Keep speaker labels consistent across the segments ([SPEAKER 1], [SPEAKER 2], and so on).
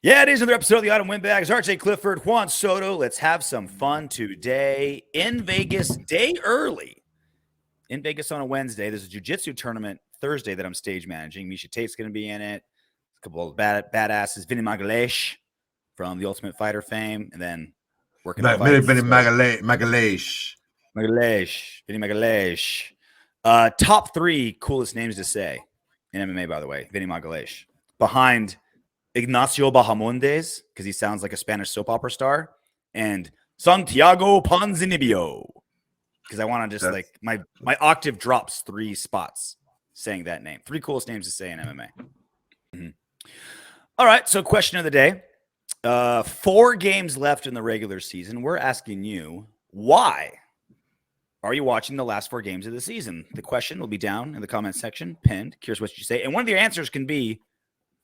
[SPEAKER 1] Yeah, it is another episode of the Autumn Windbags. RJ Clifford, Juan Soto. Let's have some fun today in Vegas, day early. In Vegas on a Wednesday. There's a jiu-jitsu tournament Thursday that I'm stage managing. Misha Tate's going to be in it. A couple of badasses. Vinny Magalesh from the Ultimate Fighter fame. And then working on fights.
[SPEAKER 2] Vinny Magalesh.
[SPEAKER 1] Vinny Magalesh. Top 3 coolest names to say in MMA, by the way. Vinny Magalesh. Behind Ignacio Bahamondes, because he sounds like a Spanish soap opera star, and Santiago Ponzinibbio, because I want to just my octave drops 3 spots saying that name. 3 coolest names to say in MMA. Mm-hmm. All right, so question of the day. 4 games left in the regular season. We're asking you, why are you watching the last 4 games of the season? The question will be down in the comment section, pinned. Curious what you say. And one of your answers can be,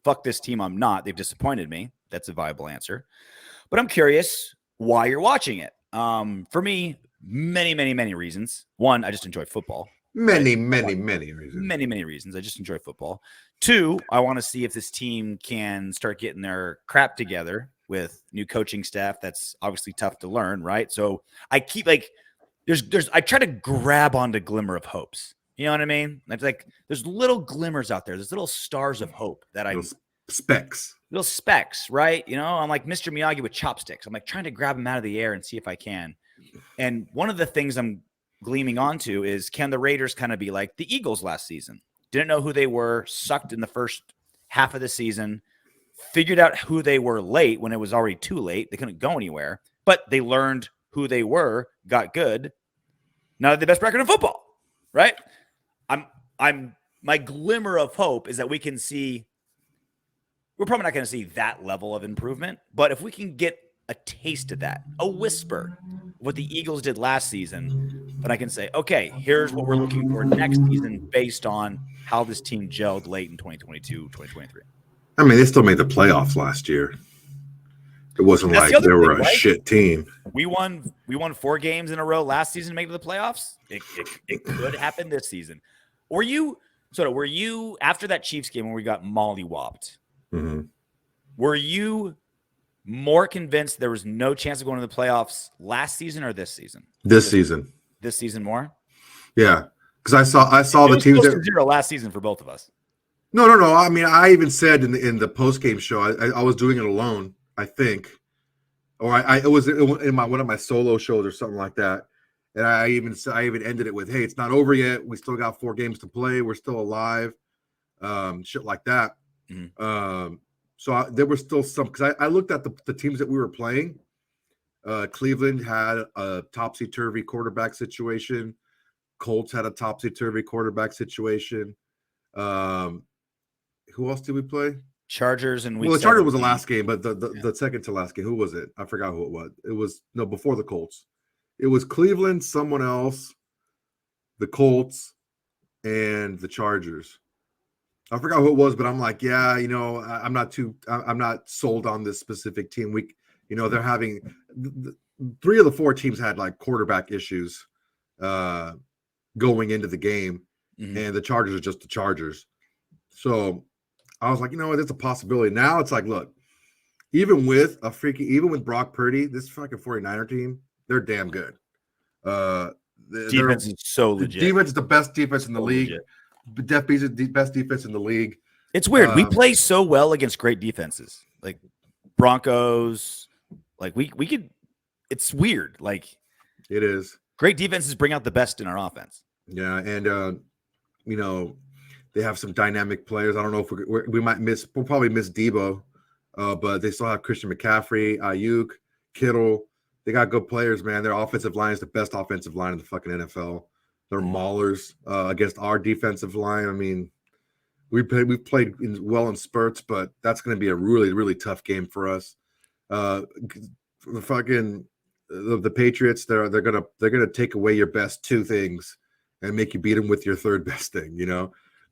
[SPEAKER 1] fuck this team, I'm not. They've disappointed me. That's a viable answer. But I'm curious why you're watching it. For me, many reasons. 1, I just enjoy football.
[SPEAKER 2] Many reasons.
[SPEAKER 1] Many reasons. I just enjoy football. 2, I want to see if this team can start getting their crap together with new coaching staff. That's obviously tough to learn, right? So I keep I try to grab onto glimmer of hopes. You know what I mean? It's like there's little glimmers out there. There's little stars of hope that little specks, right? You know, I'm like Mr. Miyagi with chopsticks. I'm like trying to grab them out of the air and see if I can. And one of the things I'm gleaming onto is, can the Raiders kind of be like the Eagles last season? Didn't know who they were, sucked in the first half of the season, figured out who they were late when it was already too late. They couldn't go anywhere, but they learned who they were, got good. Now they're the best record in football, right? My glimmer of hope is that we can see, we're probably not going to see that level of improvement, but if we can get a taste of that, a whisper of what the Eagles did last season, then I can say, okay, here's what we're looking for next season based on how this team gelled late in 2022, 2023.
[SPEAKER 2] I mean, they still made the playoffs last year. It wasn't like they were a shit team.
[SPEAKER 1] We won 4 games in a row last season to make it to the playoffs. It could happen this season. Were you after that Chiefs game when we got mollywopped?
[SPEAKER 2] Mm-hmm.
[SPEAKER 1] Were you more convinced there was no chance of going to the playoffs last season or this season?
[SPEAKER 2] This season
[SPEAKER 1] more.
[SPEAKER 2] Yeah, because I saw the teams that
[SPEAKER 1] 0 last season for both of us.
[SPEAKER 2] No. I mean, I even said in the post game show, I was doing it alone, I think, or it was in one of my solo shows or something like that. And I even ended it with, "Hey, it's not over yet. We still got 4 games to play. We're still alive." Shit like that.
[SPEAKER 1] Mm-hmm.
[SPEAKER 2] So there were still some, because I looked at the teams that we were playing. Cleveland had a topsy-turvy quarterback situation. Colts had a topsy-turvy quarterback situation. Who else did we play?
[SPEAKER 1] Chargers and
[SPEAKER 2] the Chargers was the last game, but the second to last game, who was it? I forgot who it was. It was before the Colts. It was Cleveland, someone else, the Colts, and the Chargers. I forgot who it was, but I'm like, yeah, I'm not sold on this specific team. They're having 3 of the 4 teams had like quarterback issues going into the game, and the Chargers are just the Chargers. So I was like, there's a possibility. Now it's like, look, even with Brock Purdy, this fucking 49er team, they're damn good.
[SPEAKER 1] Defense is so legit.
[SPEAKER 2] The defense is the best defense in the league. Def B's is the best defense in the league.
[SPEAKER 1] It's weird. We play so well against great defenses, like Broncos. Like we could. It's weird. Like
[SPEAKER 2] it is.
[SPEAKER 1] Great defenses bring out the best in our offense.
[SPEAKER 2] Yeah, and they have some dynamic players. I don't know if we might miss. We'll probably miss Debo, but they still have Christian McCaffrey, Ayuk, Kittle. They got good players, man. Their offensive line is the best offensive line in the fucking NFL. They're maulers against our defensive line. I mean, we've played well in spurts, but that's going to be a really, really tough game for us. The Patriots, they're gonna take away your best 2 things and make you beat them with your 3rd best thing.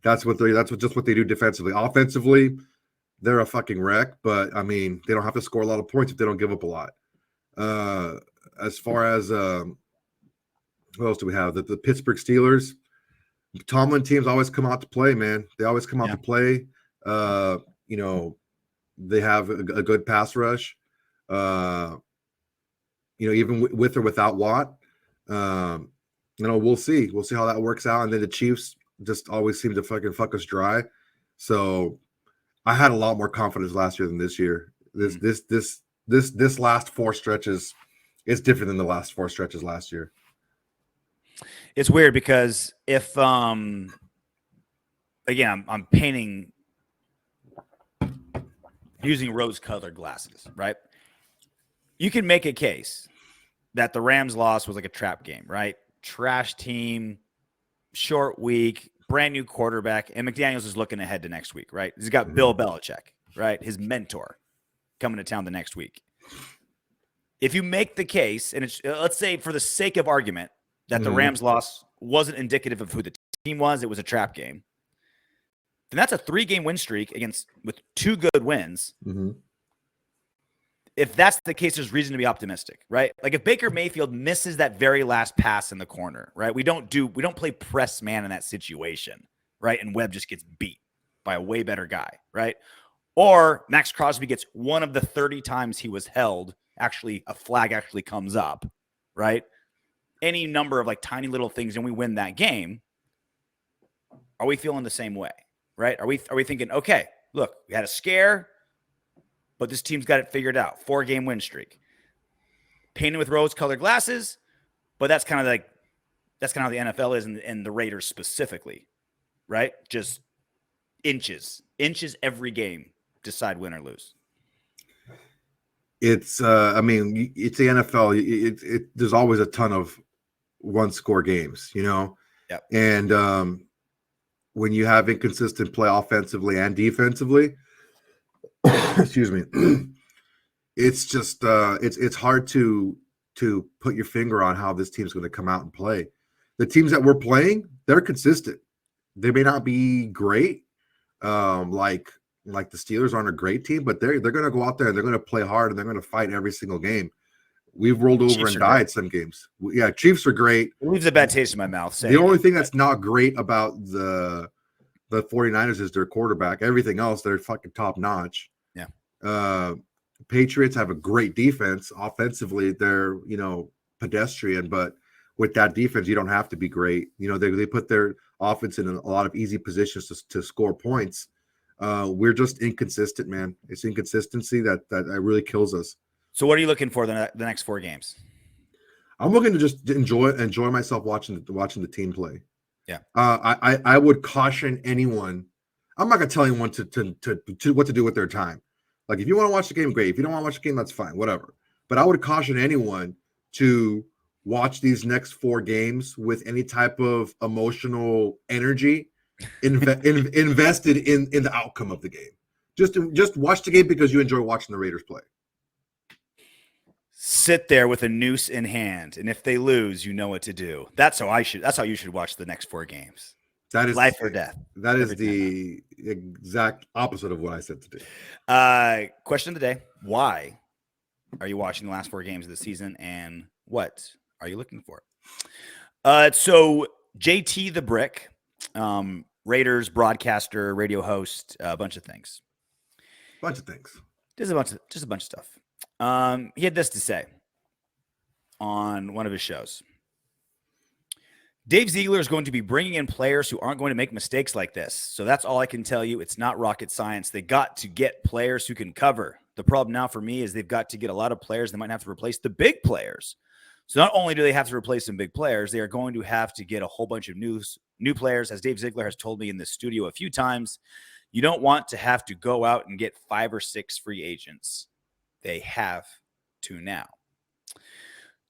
[SPEAKER 2] That's what they do defensively. Offensively, they're a fucking wreck. But I mean, they don't have to score a lot of points if they don't give up a lot. As far as who else do we have? The Pittsburgh Steelers. Tomlin teams always come out to play, man. They always come out to play. They have a good pass rush. Even with or without Watt. We'll see. We'll see how that works out. And then the Chiefs just always seem to fucking fuck us dry. So I had a lot more confidence last year than this year. This last four stretches is different than the last four stretches last year.
[SPEAKER 1] It's weird because if again, I'm painting using rose-colored glasses, right? You can make a case that the Rams loss was like a trap game, right? Trash team, short week, brand new quarterback, and McDaniels is looking ahead to next week, right? He's got Bill Belichick, right? His mentor coming to town the next week. If you make the case, and let's say for the sake of argument that the Rams loss wasn't indicative of who the team was, it was a trap game, then that's a 3-game win streak with 2 good wins. If that's the case, there's reason to be optimistic, right? Like if Baker Mayfield misses that very last pass in the corner, right? We don't play press man in that situation, right? And Webb just gets beat by a way better guy, right? Or Maxx Crosby gets one of the 30 times he was held, a flag actually comes up, right? Any number of like tiny little things, and we win that game. Are we feeling the same way, right? Are we thinking, okay, look, we had a scare, but this team's got it figured out. 4-game win streak. Painted with rose-colored glasses, but that's kind of how the NFL is, and the Raiders specifically, right? Just inches every game decide win or lose.
[SPEAKER 2] It's it's the NFL. There's always a ton of one-score games, Yep. And when you have inconsistent play offensively and defensively, excuse me, it's just it's hard to put your finger on how this team's going to come out and play. The teams that we're playing, they're consistent. They may not be great, like the Steelers aren't a great team, but they're going to go out there and they're going to play hard and they're going to fight every single game. We've rolled over Chiefs and died some games. Yeah, Chiefs are great.
[SPEAKER 1] It leaves a bad taste in my mouth.
[SPEAKER 2] The only thing that's not great about the 49ers is their quarterback. Everything else, they're fucking top notch.
[SPEAKER 1] Yeah.
[SPEAKER 2] Patriots have a great defense. Offensively, they're pedestrian, but with that defense, you don't have to be great. They put their offense in a lot of easy positions to score points. We're just inconsistent, man. It's inconsistency that really kills us.
[SPEAKER 1] So what are you looking for the next 4 games?
[SPEAKER 2] I'm looking to just enjoy myself watching the team play.
[SPEAKER 1] Yeah.
[SPEAKER 2] I would caution anyone. I'm not gonna tell anyone to what to do with their time. Like if you want to watch the game, great. If you don't want to watch the game, that's fine, whatever. But I would caution anyone to watch these next 4 games with any type of emotional energy invested in the outcome of the game. Just watch the game because you enjoy watching the Raiders play.
[SPEAKER 1] Sit there with a noose in hand, and if they lose, you know what to do. That's how you should watch the next 4 games.
[SPEAKER 2] That is
[SPEAKER 1] life or death.
[SPEAKER 2] That is the exact opposite of what I said to do.
[SPEAKER 1] Question of the day: why are you watching the last 4 games of the season, and what are you looking for? So JT the Brick, Raiders broadcaster, radio host, a bunch of things. Just a bunch of stuff. He had this to say on one of his shows. Dave Ziegler is going to be bringing in players who aren't going to make mistakes like this. So that's all I can tell you. It's not rocket science. They got to get players who can cover. The problem now for me is they've got to get a lot of players. They might have to replace the big players. So not only do they have to replace some big players, they are going to have to get a whole bunch of new players. As Dave Ziegler has told me in the studio a few times, you don't want to have to go out and get 5 or 6 free agents. They have to now.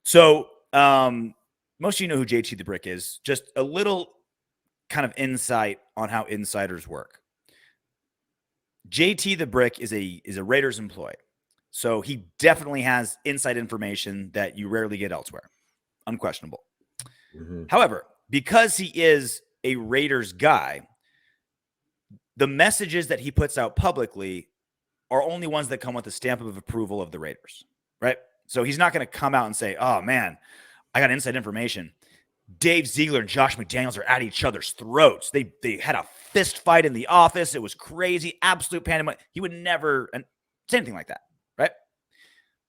[SPEAKER 1] So most of you know who JT the Brick is. Just a little kind of insight on how insiders work. JT the Brick is a Raiders employee. So he definitely has inside information that you rarely get elsewhere. Unquestionable. Mm-hmm. However, because he is a Raiders guy, the messages that he puts out publicly are only ones that come with the stamp of approval of the Raiders, right? So he's not going to come out and say, oh, man, I got inside information. Dave Ziegler and Josh McDaniels are at each other's throats. They had a fist fight in the office. It was crazy, absolute pandemonium. He would never, and Same thing like that, right?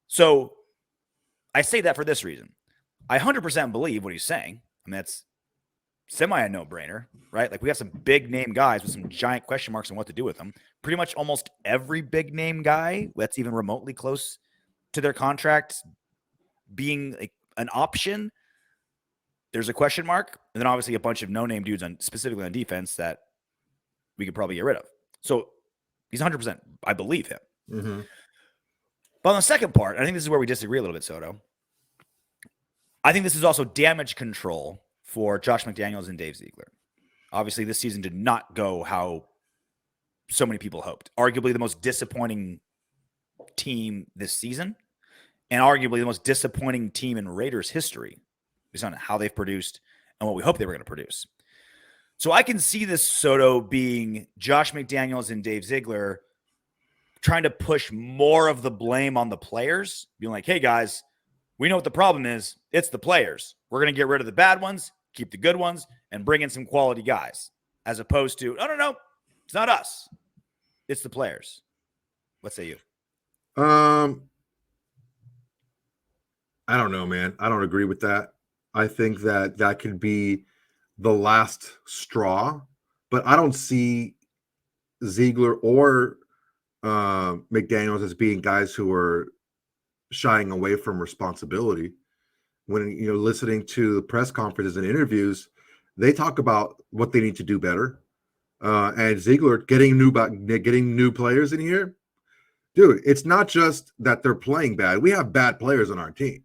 [SPEAKER 1] So I say that for this reason. I 100% believe what he's saying. I mean, that's semi a no-brainer, right? Like we have some big name guys with some giant question marks on what to do with them. Pretty much almost every big name guy that's even remotely close to their contract being like an option, there's a question mark. And then obviously a bunch of no-name dudes specifically on defense that we could probably get rid of. So he's 100%. I believe him.
[SPEAKER 2] Mm-hmm.
[SPEAKER 1] But on the second part, I think this is where we disagree a little bit, Soto. I think this is also damage control for Josh McDaniels and Dave Ziegler. Obviously, this season did not go how so many people hoped. Arguably the most disappointing team this season, and arguably the most disappointing team in Raiders history based on how they've produced and what we hoped they were going to produce. So I can see this, Soto, being Josh McDaniels and Dave Ziegler trying to push more of the blame on the players, being like, hey, guys, we know what the problem is. It's the players. We're going to get rid of the bad ones, keep the good ones, and bring in some quality guys, as opposed to, no, it's not us. It's the players. What say you?
[SPEAKER 2] I don't know, man. I don't agree with that. I think that could be the last straw, but I don't see Ziegler or McDaniels as being guys who are shying away from responsibility. When listening to the press conferences and interviews, they talk about what they need to do better. And Ziegler getting new players in here, dude. It's not just that they're playing bad. We have bad players on our team,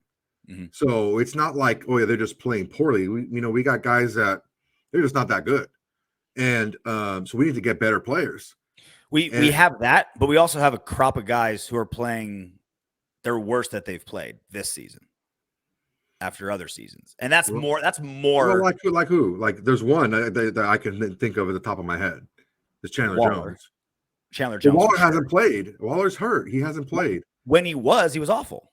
[SPEAKER 2] so it's not like they're just playing poorly. We got guys that they're just not that good, and so we need to get better players.
[SPEAKER 1] We have that, but we also have a crop of guys who are playing their worst that they've played this season after other seasons. And that's more.
[SPEAKER 2] Well, like who? Like there's one that I can think of at the top of my head. It's Chandler Jones.
[SPEAKER 1] Chandler Jones.
[SPEAKER 2] Waller hasn't played. Waller's hurt. He hasn't played.
[SPEAKER 1] When he was awful.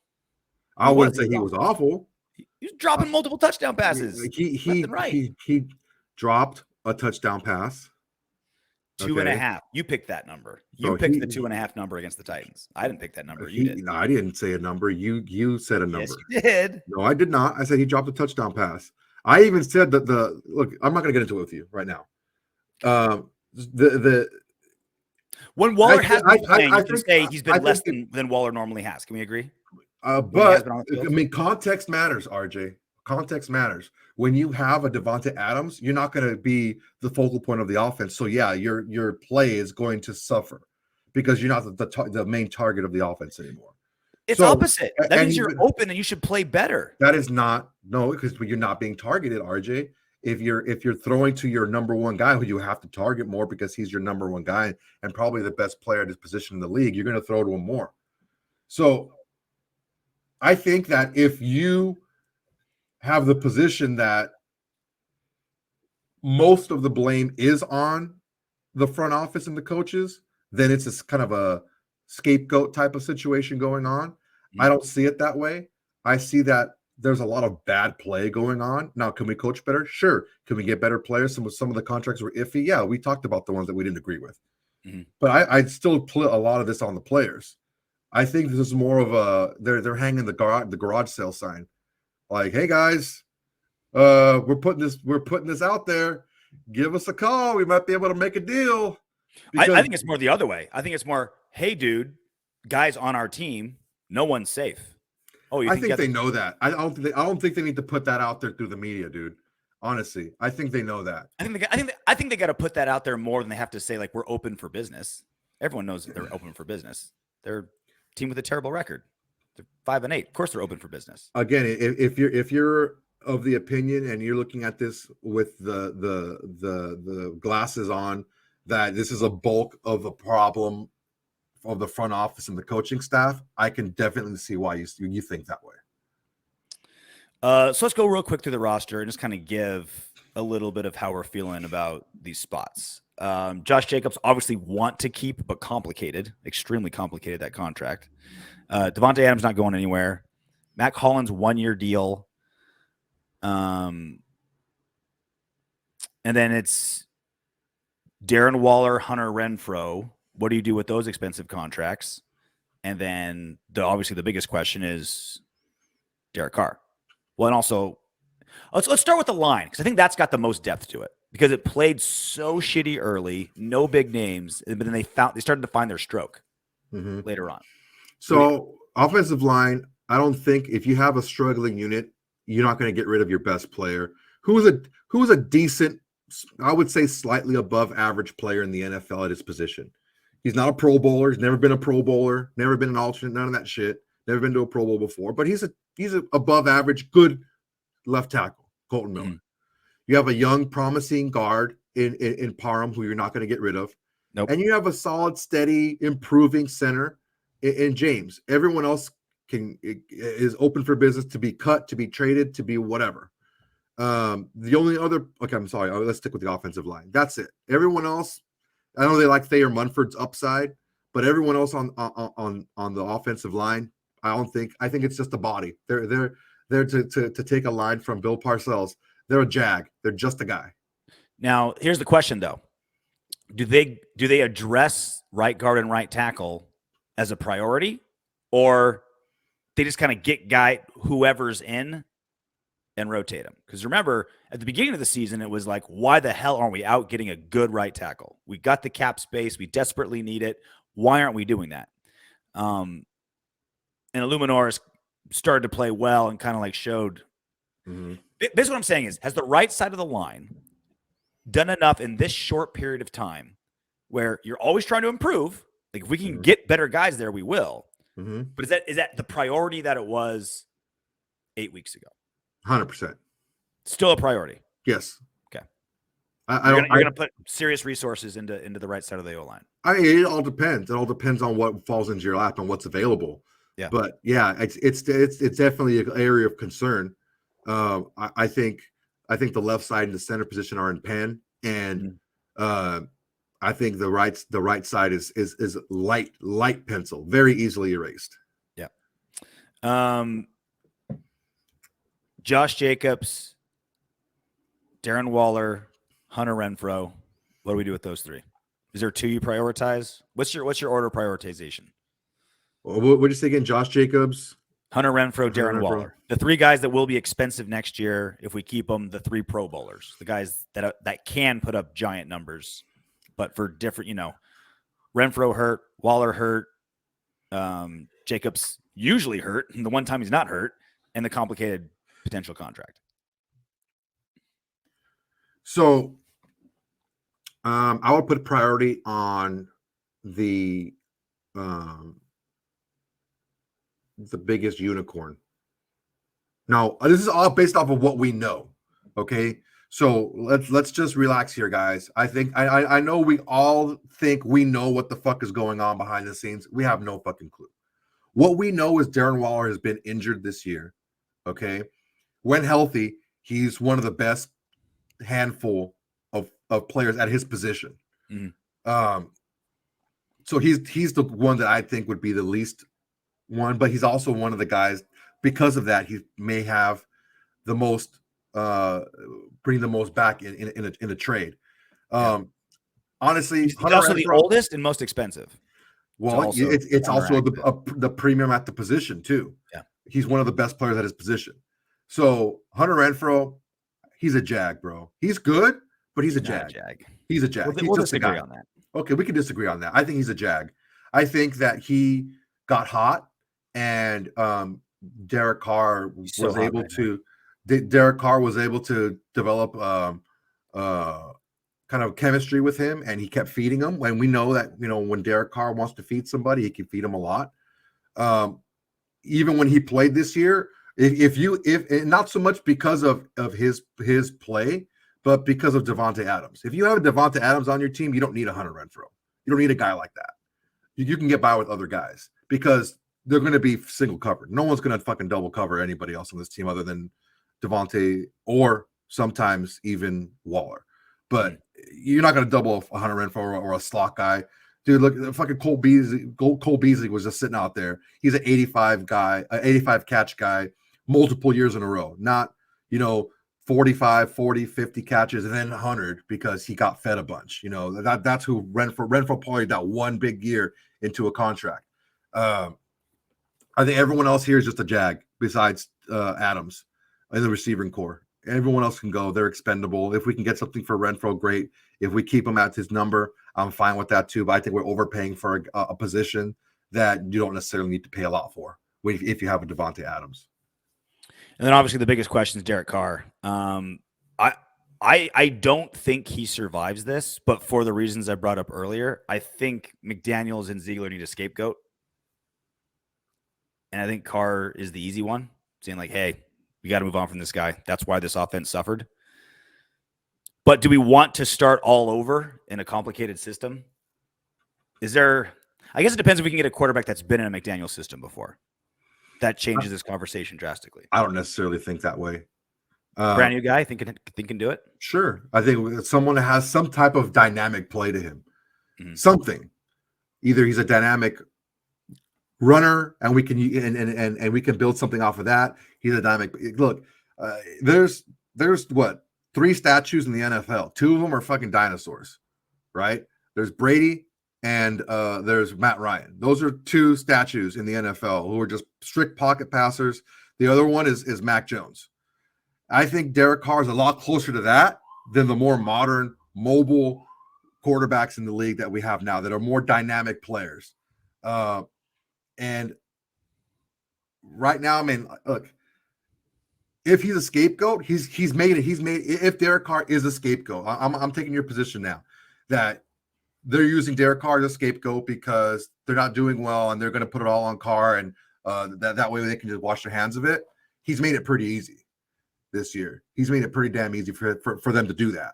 [SPEAKER 2] I wouldn't say he was awful.
[SPEAKER 1] He was dropping multiple touchdown passes.
[SPEAKER 2] He dropped a touchdown pass.
[SPEAKER 1] 2.5. You picked that number. You picked the 2.5 number against the Titans. I didn't pick that number. You did.
[SPEAKER 2] No, I didn't say a number. You said a number.
[SPEAKER 1] Yes, you did.
[SPEAKER 2] No, I did not. I said he dropped a touchdown pass. I even said that look. I'm not going to get into it with you right now.
[SPEAKER 1] When Waller has been playing, you can say he's been less than Waller normally has. Can we agree?
[SPEAKER 2] But I mean, context matters, RJ. Context matters. When you have a Davante Adams, you're not going to be the focal point of the offense. So yeah, your play is going to suffer because you're not the main target of the offense anymore.
[SPEAKER 1] It's opposite. That means you're open and you should play better.
[SPEAKER 2] That is not because you're not being targeted, RJ. If you're throwing to your number one guy who you have to target more because he's your number one guy and probably the best player at his position in the league, you're going to throw to him more. So I think that if you have the position that most of the blame is on the front office and the coaches, then it's a kind of a scapegoat type of situation going on. I don't see it that way. I see that there's a lot of bad play going on. Now, can we coach better? Sure. Can we get better players? Some of the contracts were iffy. Yeah, we talked about the ones that we didn't agree with. But I'd still put a lot of this on the players. I think this is more of they're hanging the garage sale sign. Like, hey guys, we're putting this out there. Give us a call. We might be able to make a deal.
[SPEAKER 1] I think it's more the other way. I think it's more, hey, dude, guys on our team, no one's safe. Oh,
[SPEAKER 2] I think they know that. I don't think they need to put that out there through the media, dude. Honestly, I think they know that.
[SPEAKER 1] I think they got to put that out there more than they have to say like we're open for business. Everyone knows that they're open for business. They're a team with a terrible record. They're 5-8. Of course, they're open for business.
[SPEAKER 2] Again, if you're of the opinion and you're looking at this with the glasses on, that this is a bulk of the problem of the front office and the coaching staff, I can definitely see why you think that way.
[SPEAKER 1] So let's go real quick through the roster and just kind of give a little bit of how we're feeling about these spots. Josh Jacobs obviously want to keep, but complicated, extremely complicated, that contract. Davante Adams not going anywhere. Matt Collins 1-year deal. And then it's Darren Waller, Hunter Renfrow. What do you do with those expensive contracts? And then obviously the biggest question is Derek Carr. Well, and also let's start with the line, because I think that's got the most depth to it, because it played so shitty early, no big names, but then they started to find their stroke later on.
[SPEAKER 2] So offensive line, I don't think if you have a struggling unit, you're not going to get rid of your best player, who is a decent, I would say slightly above average player in the NFL at his position. He's not a Pro Bowler. He's never been a Pro Bowler, never been an alternate, none of that shit. Never been to a Pro Bowl before, but he's a above average, good left tackle, Colton Miller. Mm-hmm. You have a young, promising guard in Parham, who you're not going to get rid of.
[SPEAKER 1] Nope.
[SPEAKER 2] And you have a solid, steady, improving center in James. Everyone else is open for business to be cut, to be traded, to be whatever. The only other, I'm sorry, let's stick with the offensive line. That's it. Everyone else, I know they like Thayer Munford's upside, but everyone else on the offensive line, I think it's just a body. They're to take a line from Bill Parcells. They're a jag. They're just a guy.
[SPEAKER 1] Now, here's the question though: Do they address right guard and right tackle as a priority, or they just kind of get whoever's in and rotate them? Because remember, at the beginning of the season, it was like, why the hell aren't we out getting a good right tackle? We got the cap space. We desperately need it. Why aren't we doing that? And Illuminor started to play well and kind of like showed. Mm-hmm. This is what I'm saying is, has the right side of the line done enough in this short period of time where you're always trying to improve? Like, if we can get better guys there, we will. Mm-hmm. But is that the priority that it was 8 weeks ago?
[SPEAKER 2] 100%.
[SPEAKER 1] Still a priority.
[SPEAKER 2] Yes.
[SPEAKER 1] Okay.
[SPEAKER 2] You're
[SPEAKER 1] going to put serious resources into the right side of the O-line.
[SPEAKER 2] It all depends. It all depends on what falls into your lap and what's available.
[SPEAKER 1] Yeah.
[SPEAKER 2] But yeah, it's definitely an area of concern. I think the left side and the center position are in pen, and I think the right side is light pencil, very easily erased.
[SPEAKER 1] Yeah. Josh Jacobs, Darren Waller, Hunter Renfrow. What do we do with those three? Is there two you prioritize? What's your order of prioritization?
[SPEAKER 2] What did you say again? Josh Jacobs,
[SPEAKER 1] Hunter Renfrow, Darren Waller. The three guys that will be expensive next year if we keep them, the three Pro Bowlers, the guys that can put up giant numbers, but for different, Renfrow hurt, Waller hurt, Jacobs usually hurt, and the one time he's not hurt, and the complicated potential contract.
[SPEAKER 2] So I would put priority on the biggest unicorn. Now, this is all based off of what we know. Okay. So let's just relax here, guys. I know we all think we know what the fuck is going on behind the scenes. We have no fucking clue. What we know is Darren Waller has been injured this year. Okay. When healthy, he's one of the best handful of players at his position. Mm-hmm. So he's the one that I think would be the least one, but he's also one of the guys, because of that, he may have the most bring the most back in a trade. Honestly,
[SPEAKER 1] he's also the oldest and most expensive.
[SPEAKER 2] Well, it's also the premium at the position too.
[SPEAKER 1] Yeah,
[SPEAKER 2] he's one of the best players at his position. So Hunter Renfrow, he's a jag, bro. He's good, but he's a jag. He's a jag.
[SPEAKER 1] We'll disagree on that.
[SPEAKER 2] Okay, we can disagree on that. I think he's a jag. I think that he got hot, and Derek Carr was able to. Derek Carr was able to develop kind of chemistry with him, and he kept feeding him. And we know that when Derek Carr wants to feed somebody, he can feed him a lot. Even when he played this year, if not so much because of his play, but because of Davante Adams. If you have a Davante Adams on your team, you don't need a Hunter Renfrow. You don't need a guy like that. You can get by with other guys because they're going to be single covered. No one's going to fucking double cover anybody else on this team other than Davante or sometimes even Waller. But you're not going to double a Hunter Renfrow or a slot guy. Dude, look, fucking Cole Beasley was just sitting out there. He's an 85 catch guy, multiple years in a row. Not, 45, 40, 50 catches and then 100 because he got fed a bunch. That's who Renfrow played that one big year into a contract. I think everyone else here is just a jag besides Adams in the receiving core. Everyone else can go. They're expendable. If we can get something for Renfrow, great. If we keep him at his number, I'm fine with that too. But I think we're overpaying for a position that you don't necessarily need to pay a lot for if you have a Davante Adams.
[SPEAKER 1] And then obviously the biggest question is Derek Carr. I don't think he survives this, but for the reasons I brought up earlier, I think McDaniels and Ziegler need a scapegoat. And I think Carr is the easy one, saying like, hey, we got to move on from this guy. That's why this offense suffered. But do we want to start all over in a complicated system? I guess it depends if we can get a quarterback that's been in a McDaniels system before. That changes this conversation drastically.
[SPEAKER 2] I don't necessarily think that way.
[SPEAKER 1] Brand new guy, think can do it?
[SPEAKER 2] Sure. I think someone that has some type of dynamic play to him.
[SPEAKER 1] Mm-hmm.
[SPEAKER 2] Something. Either he's a dynamic runner and we can and we can build something off of that. He's a dynamic. Look, there's what, 3 statues in the NFL. 2 of them are fucking dinosaurs, right? There's Brady and there's Matt Ryan. Those are 2 statues in the NFL who are just strict pocket passers. The other one is Mac Jones. I think Derek Carr is a lot closer to that than the more modern, mobile quarterbacks in the league that we have now that are more dynamic players. And right now, I mean, look, if he's a scapegoat, he's made it. If Derek Carr is a scapegoat, I'm taking your position now that they're using Derek Carr as a scapegoat because they're not doing well and they're going to put it all on Carr and that way they can just wash their hands of it. He's made it pretty easy this year. He's made it pretty damn easy for them to do that.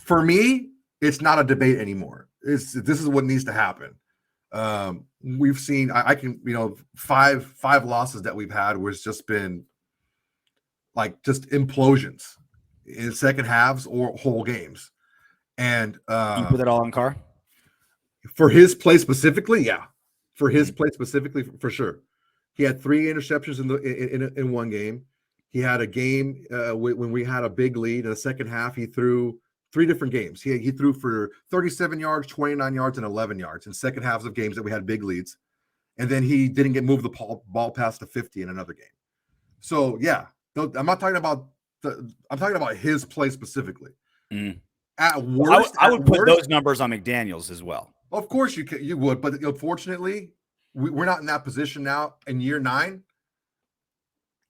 [SPEAKER 2] For me, it's not a debate anymore. This is what needs to happen. We've seen, I can, 5 losses that we've had was just been like just implosions in second halves or whole games. And
[SPEAKER 1] you put that all on Carr?
[SPEAKER 2] For his play specifically, yeah. For his play specifically, for sure. He had 3 interceptions in one game. He had a game when we had a big lead in the second half. He threw 3 different games. He threw for 37 yards, 29 yards, and 11 yards in second halves of games that we had big leads. And then he didn't move the ball past the 50 in another game. So yeah, I'm not talking about I'm talking about his play specifically.
[SPEAKER 1] Mm.
[SPEAKER 2] At worst,
[SPEAKER 1] I would put those numbers on McDaniels as well.
[SPEAKER 2] Of course you would, but unfortunately, we're not in that position now. In year 9,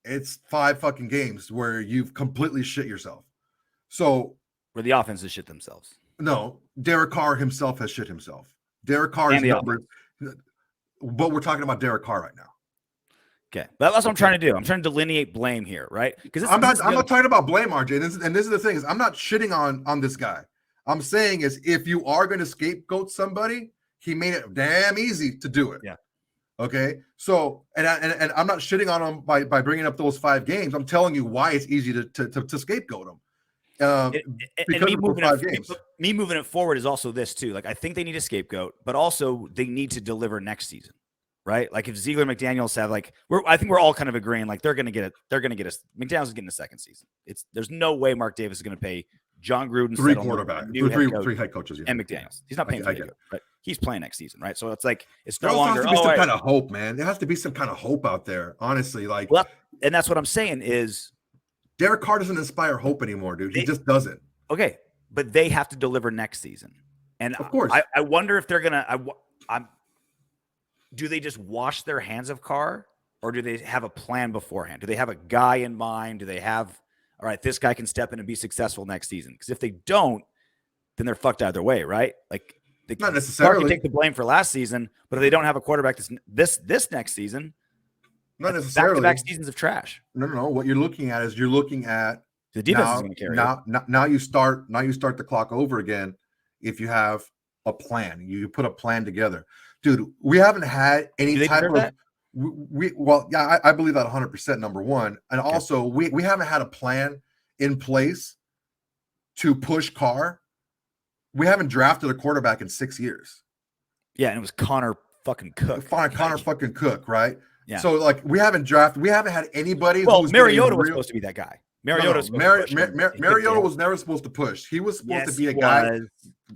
[SPEAKER 2] it's 5 fucking games where you've completely shit yourself. So
[SPEAKER 1] where the offenses shit themselves.
[SPEAKER 2] No, Derek Carr himself has shit himself. Derek Carr's number, but we're talking about Derek Carr right now.
[SPEAKER 1] Okay, that's what I'm trying to do. I'm trying to delineate blame here, right? Because
[SPEAKER 2] I'm not talking about blame, RJ. And this is the thing: is I'm not shitting on this guy. I'm saying is if you are going to scapegoat somebody, he made it damn easy to do it.
[SPEAKER 1] Yeah.
[SPEAKER 2] Okay. So and I'm not shitting on him by bringing up those 5 games. I'm telling you why it's easy to scapegoat him. Because
[SPEAKER 1] me moving it forward is also this too. Like I think they need a scapegoat, but also they need to deliver next season, right? Like if Ziegler, McDaniels have I think we're all kind of agreeing like they're going to get it. They're going to get us. McDaniels is getting a second season. There's no way Mark Davis is going to pay John Gruden
[SPEAKER 2] 3 quarterbacks, 3 head coaches,
[SPEAKER 1] and McDaniels. He's not paying for it, but he's playing next season, right? So it's like it's
[SPEAKER 2] no
[SPEAKER 1] longer.
[SPEAKER 2] There has to be some kind of hope, man. There has to be some kind of hope out there, honestly. Like,
[SPEAKER 1] well, and that's what I'm saying is
[SPEAKER 2] Derek Carr doesn't inspire hope anymore, dude. He just doesn't.
[SPEAKER 1] Okay, but they have to deliver next season, and
[SPEAKER 2] of course,
[SPEAKER 1] I wonder if they're gonna. Do they just wash their hands of Carr, or do they have a plan beforehand? Do they have a guy in mind? Do they have? All right, this guy can step in and be successful next season. Because if they don't, then they're fucked either way, right? Like
[SPEAKER 2] not necessarily.
[SPEAKER 1] Carr can take the blame for last season, but if they don't have a quarterback this next season,
[SPEAKER 2] not necessarily.
[SPEAKER 1] Back-to-back seasons of trash.
[SPEAKER 2] No. What you're looking at is
[SPEAKER 1] the defense is going to carry
[SPEAKER 2] now you start the clock over again. If you have a plan, you put a plan together, dude. We haven't had any type of. I believe that 100%. Number one, and also we haven't had a plan in place to push Carr. We haven't drafted a quarterback in 6 years.
[SPEAKER 1] Yeah, and it was Connor fucking Cook.
[SPEAKER 2] Connor fucking Cook, right?
[SPEAKER 1] Yeah.
[SPEAKER 2] So like we haven't had anybody.
[SPEAKER 1] Well, Mariota was supposed to be that guy. Mariota
[SPEAKER 2] Mariota was never supposed to push. He was supposed to be a guy.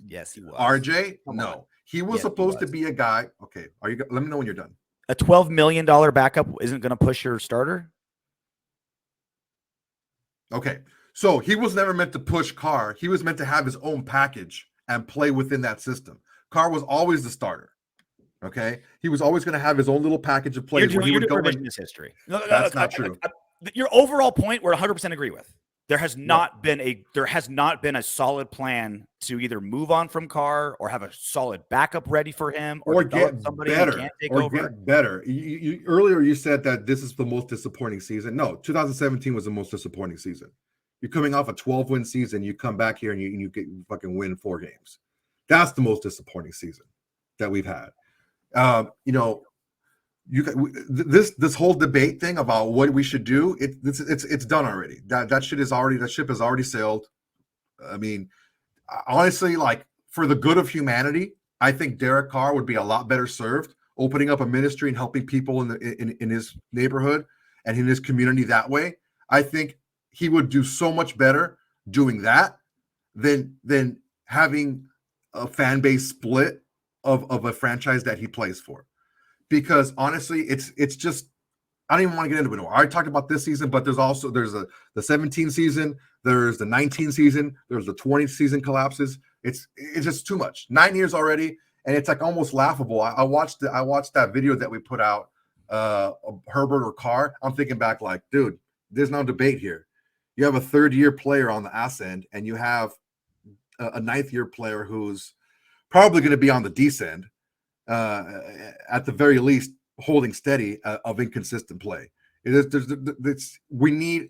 [SPEAKER 1] Yes, he was.
[SPEAKER 2] RJ, no. He was supposed to be a guy. Okay, let me know when you're done.
[SPEAKER 1] A $12 million backup isn't going to push your starter?
[SPEAKER 2] Okay, so he was never meant to push Carr. He was meant to have his own package and play within that system. Carr was always the starter. Okay, he was always going to have his own little package of plays.
[SPEAKER 1] You're doing revisionist history.
[SPEAKER 2] That's not true.
[SPEAKER 1] Your overall point, we're 100% agree with. There has not been a solid plan to either move on from Carr or have a solid backup ready for him, or
[SPEAKER 2] get
[SPEAKER 1] somebody
[SPEAKER 2] better.
[SPEAKER 1] who can't take
[SPEAKER 2] or
[SPEAKER 1] over.
[SPEAKER 2] Get better. Earlier you said that this is the most disappointing season. No, 2017 was the most disappointing season. You're coming off a 12-win season. You come back here and you fucking win 4 games. That's the most disappointing season that we've had. This whole debate thing about what we should do, it's done already. That ship has already sailed. I mean, honestly, like, for the good of humanity, I think Derek Carr would be a lot better served opening up a ministry and helping people in his neighborhood and in his community that way. I think he would do so much better doing that than having a fan base split of a franchise that he plays for. Because honestly, it's just, I don't even want to get into it anymore. I already talked about this season, but there's the 17 season, there's the 19 season, there's the 20 season collapses. It's just too much. 9 years already, and it's like almost laughable. I watched that video that we put out, Herbert or Carr. I'm thinking back like, dude, there's no debate here. You have a third-year player on the ass end, and you have a ninth-year player who's probably going to be on the descend. At the very least, holding steady of inconsistent play. We need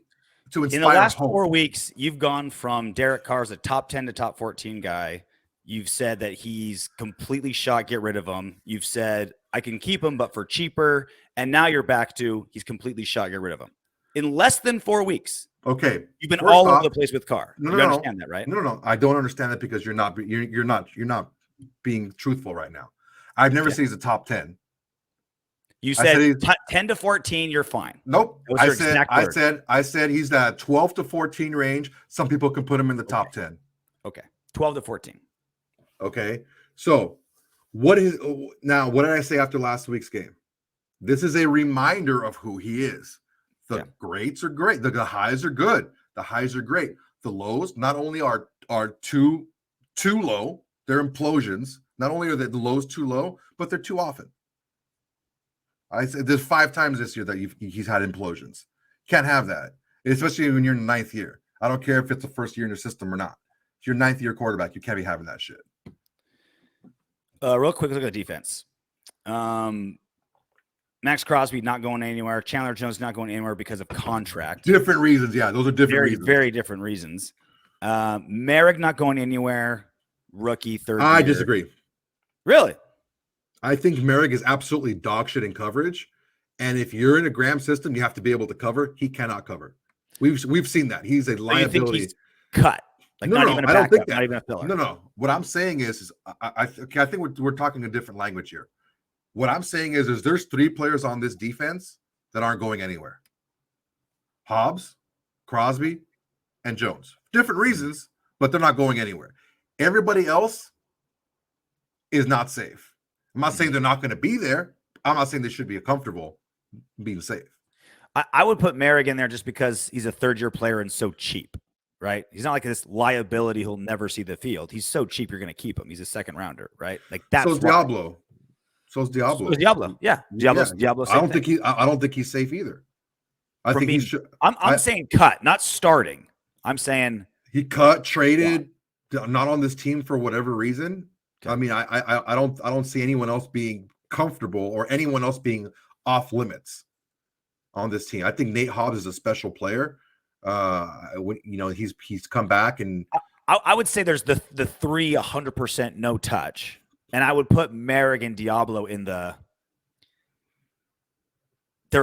[SPEAKER 2] to inspire.
[SPEAKER 1] In the last
[SPEAKER 2] hope.
[SPEAKER 1] 4 weeks, you've gone from Derek Carr as a top 10 to top 14 guy. You've said that he's completely shot, get rid of him. You've said, I can keep him, but for cheaper. And now you're back to, he's completely shot, get rid of him. In less than 4 weeks.
[SPEAKER 2] Okay.
[SPEAKER 1] You've been all over the place with Carr.
[SPEAKER 2] You
[SPEAKER 1] understand that, right?
[SPEAKER 2] No. I don't understand that because you're not being truthful right now. I've never said he's a top 10.
[SPEAKER 1] You said 10 to 14, you're fine.
[SPEAKER 2] Nope. I said he's that 12 to 14 range. Some people can put him in the top 10.
[SPEAKER 1] Okay. 12 to 14.
[SPEAKER 2] Okay. So what did I say after last week's game? This is a reminder of who he is. The greats are great. The highs are good. The highs are great. The lows not only are too low, they're implosions. Not only are the lows too low, but they're too often. I said there's 5 times this year that he's had implosions. Can't have that, especially when you're in the 9th year. I don't care if it's the first year in your system or not. If you're 9th year quarterback, you can't be having that shit.
[SPEAKER 1] Real quick, look at the defense. Maxx Crosby not going anywhere. Chandler Jones not going anywhere because of contract.
[SPEAKER 2] Different reasons, yeah. Those are different reasons.
[SPEAKER 1] Very different reasons. Moehrig not going anywhere. Rookie, third year.
[SPEAKER 2] I disagree.
[SPEAKER 1] Really?
[SPEAKER 2] I think Moehrig is absolutely dog shit in coverage. And if you're in a Graham system, you have to be able to cover. He cannot cover. We've seen that. He's a liability.
[SPEAKER 1] You think he's cut? Like
[SPEAKER 2] no,
[SPEAKER 1] not
[SPEAKER 2] no,
[SPEAKER 1] even a
[SPEAKER 2] I don't think
[SPEAKER 1] backup,
[SPEAKER 2] that.
[SPEAKER 1] not even a filler.
[SPEAKER 2] No. What I'm saying is I think we're talking a different language here. What I'm saying is there's 3 players on this defense that aren't going anywhere. Hobbs, Crosby, and Jones. Different reasons, but they're not going anywhere. Everybody else is not safe. I'm not saying they're not going to be there. I'm not saying they should be comfortable being safe.
[SPEAKER 1] I would put Moehrig in there just because he's a third-year player and so cheap, right? He's not like this liability who'll never see the field. He's so cheap, you're going to keep him. He's a second rounder, right? Like that's
[SPEAKER 2] so's Diablo. So's Diablo.
[SPEAKER 1] So Diablo. Yeah. Diablo.
[SPEAKER 2] I don't think he's safe either. I think he's.
[SPEAKER 1] I'm saying cut, not starting. I'm saying
[SPEAKER 2] he cut, traded, not on this team for whatever reason. I mean, I don't see anyone else being comfortable or anyone else being off limits on this team. I think Nate Hobbs is a special player. He's come back, and
[SPEAKER 1] I would say there's the 3 100% no touch, and I would put Moehrig and Diablo in their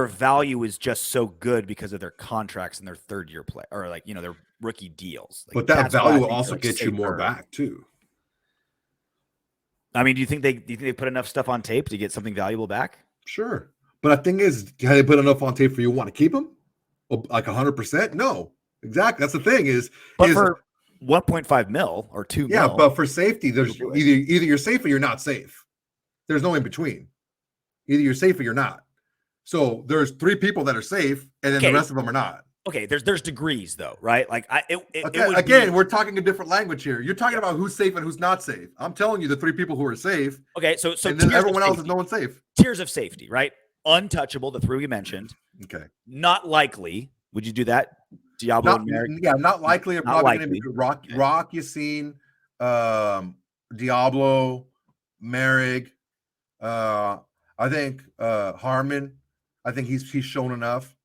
[SPEAKER 1] value is just so good because of their contracts and their third-year play, or their rookie deals.
[SPEAKER 2] But that value will also get you more back too.
[SPEAKER 1] I mean, do you think they put enough stuff on tape to get something valuable back?
[SPEAKER 2] Sure. But the thing is, have they put enough on tape for you want to keep him? Like 100%? No. Exactly. That's the thing
[SPEAKER 1] but for 1.5 mil or 2
[SPEAKER 2] yeah,
[SPEAKER 1] mil.
[SPEAKER 2] but for safety, there's either you're safe or you're not safe. There's no in between. Either you're safe or you're not. So there's 3 people that are safe, and then the rest of them are not.
[SPEAKER 1] Okay, there's degrees though, right? Like
[SPEAKER 2] we're talking a different language here. You're talking about who's safe and who's not safe. I'm telling you the 3 people who are safe.
[SPEAKER 1] Okay, so
[SPEAKER 2] and then everyone else is no one safe.
[SPEAKER 1] Tiers of safety, right? Untouchable, the 3 we mentioned.
[SPEAKER 2] Okay.
[SPEAKER 1] Not likely. Would you do that? Diablo and Moehrig?
[SPEAKER 2] Yeah, not likely. Are probably going to be Rock, Yassine, Diablo, Moehrig. I think Harmon. I think he's shown enough.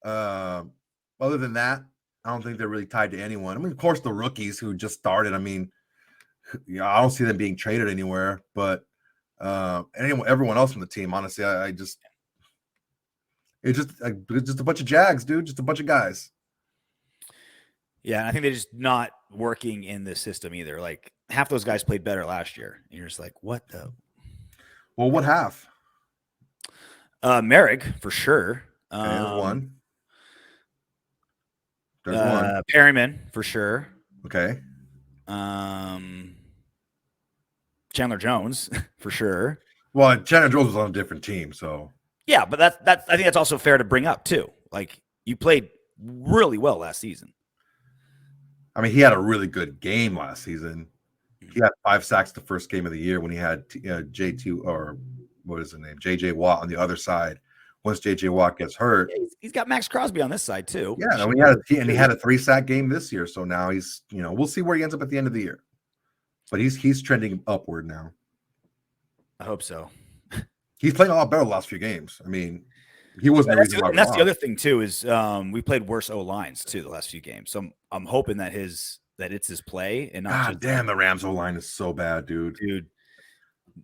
[SPEAKER 2] Other than that, I don't think they're really tied to anyone. I mean, of course, the rookies who just started. I mean, yeah, I don't see them being traded anywhere. But everyone else from the team, honestly, it's just a bunch of Jags, dude. Just a bunch of guys.
[SPEAKER 1] Yeah, and I think they're just not working in this system either. Like half those guys played better last year, and you're just like, what the?
[SPEAKER 2] Well, what half?
[SPEAKER 1] Moehrig for sure.
[SPEAKER 2] There's one. There's one.
[SPEAKER 1] Perryman for sure.
[SPEAKER 2] Okay.
[SPEAKER 1] Chandler Jones for sure.
[SPEAKER 2] Well, Chandler Jones was on a different team, so
[SPEAKER 1] yeah, but that's I think that's also fair to bring up too. Like you played really well last season.
[SPEAKER 2] I mean, he had a really good game last season. He had 5 sacks the first game of the year when he had J2 or what is his name, JJ Watt on the other side. Once JJ Watt gets hurt,
[SPEAKER 1] yeah, he's got Maxx Crosby on this side too.
[SPEAKER 2] Yeah, he had a 3-sack game this year, so now he's we'll see where he ends up at the end of the year. But he's trending upward now.
[SPEAKER 1] I hope so.
[SPEAKER 2] He's playing a lot better the last few games. I mean, he wasn't the reason why.
[SPEAKER 1] And that's the other thing too is we played worse O lines too the last few games. So I'm hoping that it's his play and not.
[SPEAKER 2] God damn, the Rams O line is so bad, dude.
[SPEAKER 1] Dude,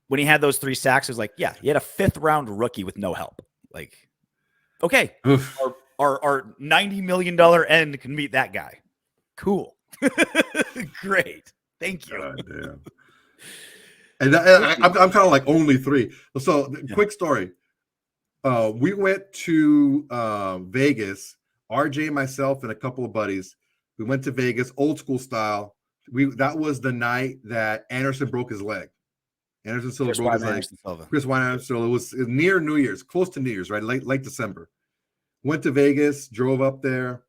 [SPEAKER 1] when he had those 3 sacks, it was like, yeah, he had a 5th round rookie with no help. Like, okay, our $90 million end can meet that guy. Cool, great, thank you.
[SPEAKER 2] God damn. And I'm kind of like only 3. So quick story. We went to Vegas, RJ, myself, and a couple of buddies. We went to Vegas, old school style. That was the night that Anderson broke his leg. Anderson Silva broke his leg. Chris Weiner. So it was near New Year's, close to New Year's, right? Late December. Went to Vegas, drove up there,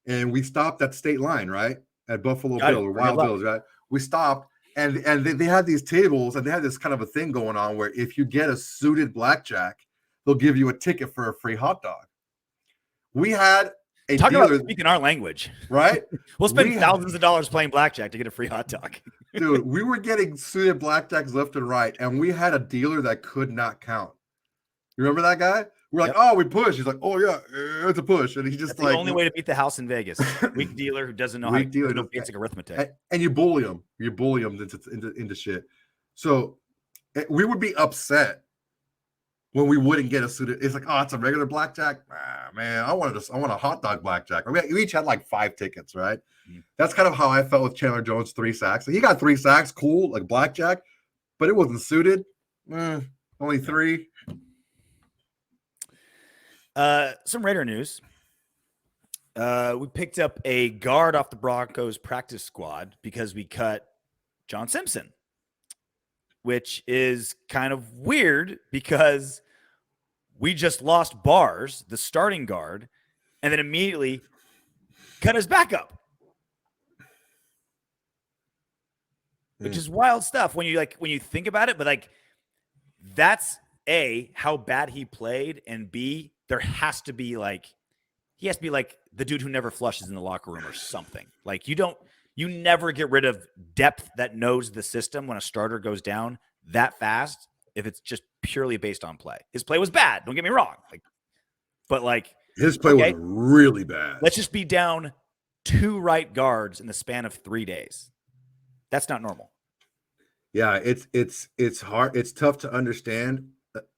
[SPEAKER 2] and we stopped at State Line, right? At Buffalo Bill or Wild Bills, right? We stopped. And they had these tables, and they had this kind of a thing going on where if you get a suited blackjack, they'll give you a ticket for a free hot dog. We had a dealer
[SPEAKER 1] about speaking our language,
[SPEAKER 2] right?
[SPEAKER 1] We'll spend thousands of dollars playing blackjack to get a free hot dog.
[SPEAKER 2] Dude, we were getting suited blackjacks left and right, and we had a dealer that could not count. You remember that guy? We're like, oh, we push. He's like, oh yeah, it's a push, and he's just
[SPEAKER 1] That's the only way to beat the house in Vegas. Weak dealer who doesn't know how to do basic arithmetic,
[SPEAKER 2] and you bully him. You bully him into shit. So we would be upset when we wouldn't get a suited. It's like, oh, it's a regular blackjack. Man, I want a hot dog blackjack. I mean, we each had like 5 tickets, right? Mm-hmm. That's kind of how I felt with Chandler Jones' 3 sacks. He got 3 sacks, cool, like blackjack, but it wasn't suited. Only 3.
[SPEAKER 1] Some Raider news. We picked up a guard off the Broncos practice squad because we cut John Simpson, which is kind of weird because we just lost Bars, the starting guard, and then immediately cut his backup, which is wild stuff when you think about it. But like, that's A, how bad he played, and B, there has to be he has to be like the dude who never flushes in the locker room or something. Like you never get rid of depth that knows the system when a starter goes down that fast if it's just purely based on play. His play was bad. Don't get me wrong. But
[SPEAKER 2] his play was really bad.
[SPEAKER 1] Let's just be down 2 right guards in the span of 3 days. That's not normal.
[SPEAKER 2] Yeah, it's hard. It's tough to understand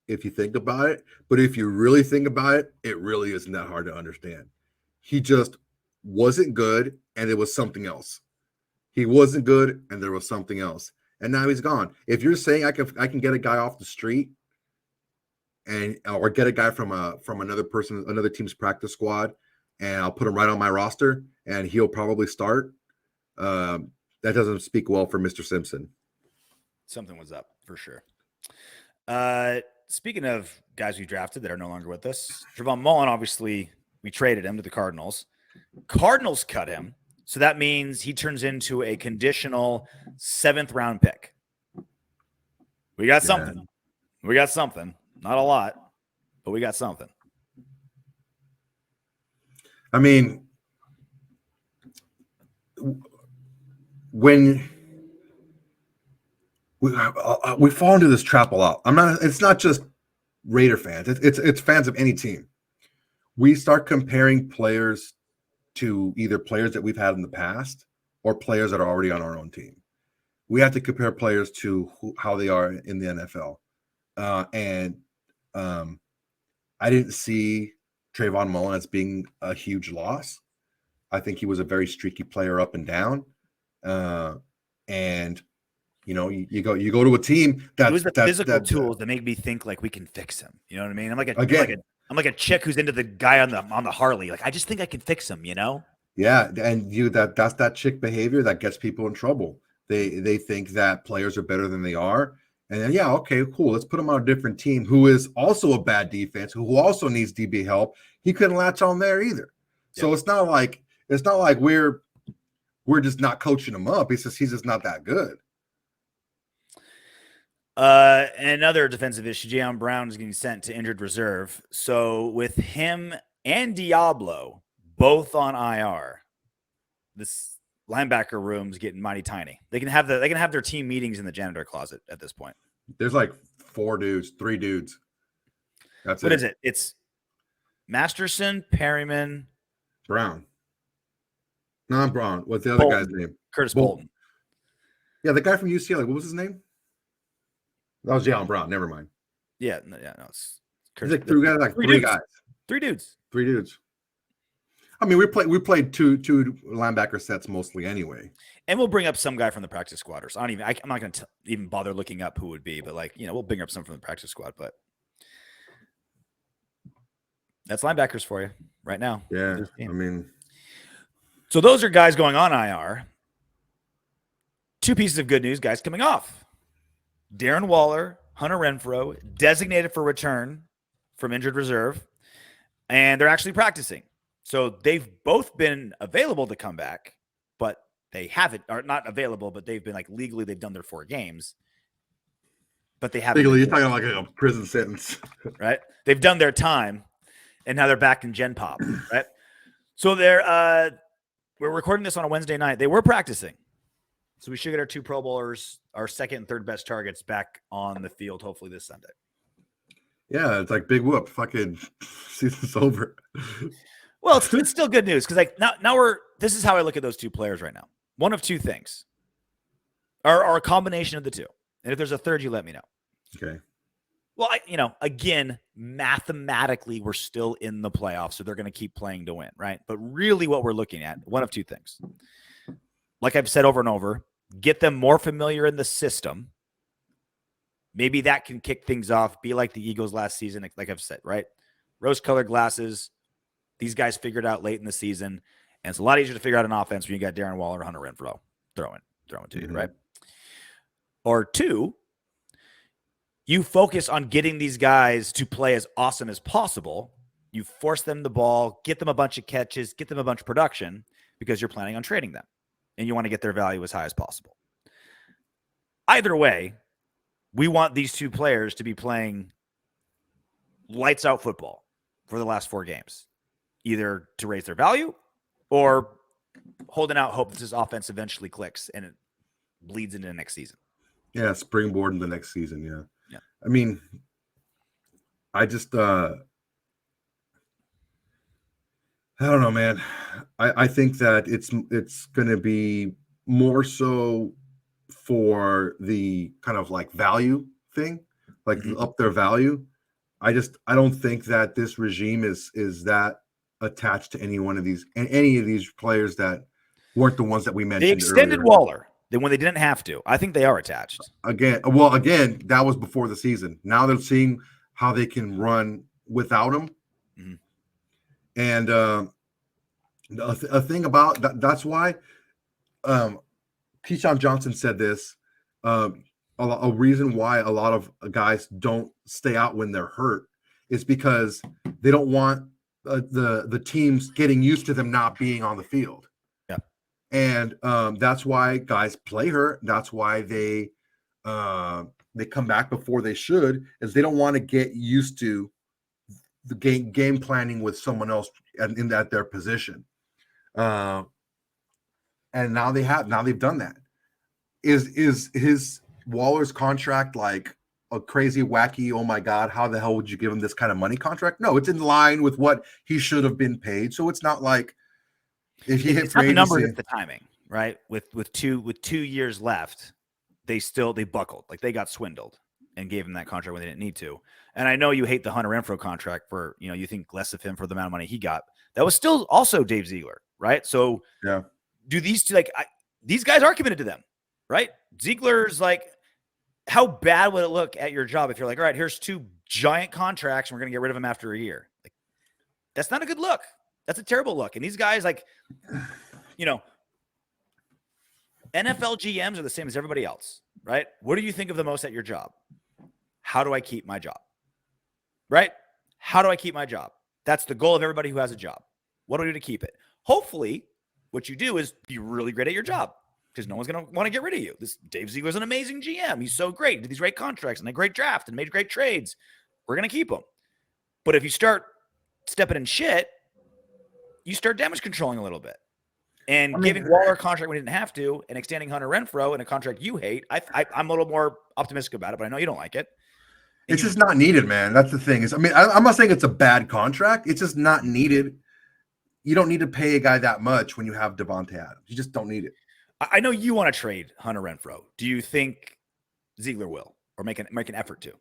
[SPEAKER 2] if you think about it, but if you really think about it, it really isn't that hard to understand. He just wasn't good, and it was something else. He wasn't good, and there was something else, and now he's gone. If you're saying I can get a guy off the street, or get a guy from another team's practice squad, and I'll put him right on my roster, and he'll probably start. That doesn't speak well for Mr. Simpson.
[SPEAKER 1] Something was up for sure. Speaking of guys we drafted that are no longer with us, Trevon Mullen, obviously, we traded him to the Cardinals. Cardinals cut him, so that means he turns into a conditional 7th round pick. We got something. We got something. Not a lot, but we got something.
[SPEAKER 2] I mean, when we fall into this trap a lot. It's not just Raider fans. It's fans of any team. We start comparing players to either players that we've had in the past or players that are already on our own team. We have to compare players to how they are in the NFL. I didn't see Trayvon Mullen as being a huge loss. I think he was a very streaky player up and down. And you know, you go to a team that
[SPEAKER 1] was the physical tools that make me think like we can fix him. You know what I mean? I'm like a chick who's into the guy on the Harley. Like I just think I can fix him. You know?
[SPEAKER 2] Yeah, and that's that chick behavior that gets people in trouble. They think that players are better than they are, and then okay, cool. Let's put him on a different team who is also a bad defense, who also needs DB help. He couldn't latch on there either. Yep. So it's not like we're just not coaching him up. It's just he's just not that good.
[SPEAKER 1] Another defensive issue, Jayon Brown is getting sent to injured reserve. So with him and Diablo both on IR, this linebacker room's getting mighty tiny. They can have their team meetings in the janitor closet at this point.
[SPEAKER 2] There's like 3 dudes. That's
[SPEAKER 1] what is it? It's Masterson, Perryman,
[SPEAKER 2] Brown. Not Brown. What's the other guy's name?
[SPEAKER 1] Curtis Bolton.
[SPEAKER 2] Yeah, the guy from UCLA. What was his name? That was Jayon Brown. Never mind.
[SPEAKER 1] No, it's
[SPEAKER 2] Curtis. Like three guys.
[SPEAKER 1] 3 dudes.
[SPEAKER 2] 3 dudes. I mean, we played two linebacker sets mostly anyway.
[SPEAKER 1] And we'll bring up some guy from the practice squad, or so. I'm not going to even bother looking up who would be, but we'll bring up some from the practice squad. But that's linebackers for you right now.
[SPEAKER 2] Yeah, I mean,
[SPEAKER 1] so those are guys going on IR. 2 pieces of good news, guys coming off. Darren Waller, Hunter Renfrow, designated for return from injured reserve, and they're actually practicing. So they've both been available to come back, but they haven't, or not available, but they've been legally, they've done their 4 games, but they haven't.
[SPEAKER 2] Legally, you're talking like a prison sentence,
[SPEAKER 1] right? They've done their time, and now they're back in Gen Pop, right? So we're recording this on a Wednesday night. They were practicing. So we should get our 2 Pro Bowlers, our second and third best targets, back on the field, hopefully this Sunday.
[SPEAKER 2] Yeah, it's like big whoop. Fucking season's over.
[SPEAKER 1] Well, it's still good news because now this is how I look at those 2 players right now. One of 2 things, or a combination of the 2. And if there's a third, you let me know.
[SPEAKER 2] Okay.
[SPEAKER 1] Well, again, mathematically, we're still in the playoffs, so they're going to keep playing to win, right? But really what we're looking at, one of 2 things. Like I've said over and over, get them more familiar in the system. Maybe that can kick things off, be like the Eagles last season, like I've said, right? Rose-colored glasses. These guys figured out late in the season, and it's a lot easier to figure out an offense when you got Darren Waller or Hunter Renfrow throwing to you, right? Or 2, you focus on getting these guys to play as awesome as possible. You force them the ball, get them a bunch of catches, get them a bunch of production because you're planning on trading them, and you want to get their value as high as possible. Either way, we want these 2 players to be playing lights out football for the last 4 games, either to raise their value or holding out hope that this offense eventually clicks and it bleeds into the next season.
[SPEAKER 2] Yeah, springboard in the next season. Yeah. I mean, I just I don't know, man. I think that it's going to be more so for the kind of value thing, up their value. I don't think that this regime is that attached to any of these players that weren't the ones that we mentioned.
[SPEAKER 1] They extended earlier. Waller when they didn't have to. I think they are attached.
[SPEAKER 2] Again, that was before the season. Now they're seeing how they can run without him. Mm-hmm. And A thing about that, that's why Keyshawn Johnson said this. A reason why a lot of guys don't stay out when they're hurt is because they don't want the teams getting used to them not being on the field.
[SPEAKER 1] Yeah.
[SPEAKER 2] And that's why guys play hurt. That's why they come back before they should, is they don't want to get used to the game planning with someone else in that their position. And now they've done that. Is his Waller's contract like a crazy, wacky, oh my God, how the hell would you give him this kind of money contract? No, it's in line with what he should have been paid. So it's not like if he hit free agency,
[SPEAKER 1] numbers, it's the timing, right? With 2 years left, they buckled, like they got swindled and gave him that contract when they didn't need to. And I know you hate the Hunter Renfrow contract for, you think less of him for the amount of money he got. That was still also Dave Ziegler, right? So
[SPEAKER 2] yeah,
[SPEAKER 1] do these two, these guys are committed to them, right? Ziegler's like, how bad would it look at your job if you're like, all right, here's 2 giant contracts and we're going to get rid of them after a year? Like, that's not a good look. That's a terrible look. And these guys, NFL GMs are the same as everybody else, right? What do you think of the most at your job? How do I keep my job? Right? How do I keep my job? That's the goal of everybody who has a job. What do I do to keep it? Hopefully, what you do is be really great at your job, because no one's going to want to get rid of you. This Dave Ziegler's an amazing GM. He's so great. He did these great contracts and a great draft and made great trades. We're going to keep him. But if you start stepping in shit, you start damage controlling a little bit. And giving Waller a contract when he didn't have to, and extending Hunter Renfrow in a contract you hate, I'm a little more optimistic about it, but I know you don't like it.
[SPEAKER 2] It's just not needed, man. That's the thing. I'm not saying it's a bad contract. It's just not needed. You don't need to pay a guy that much when you have Davante Adams. You just don't need it.
[SPEAKER 1] I know you want to trade Hunter Renfrow. Do you think Ziegler will, or make an effort to?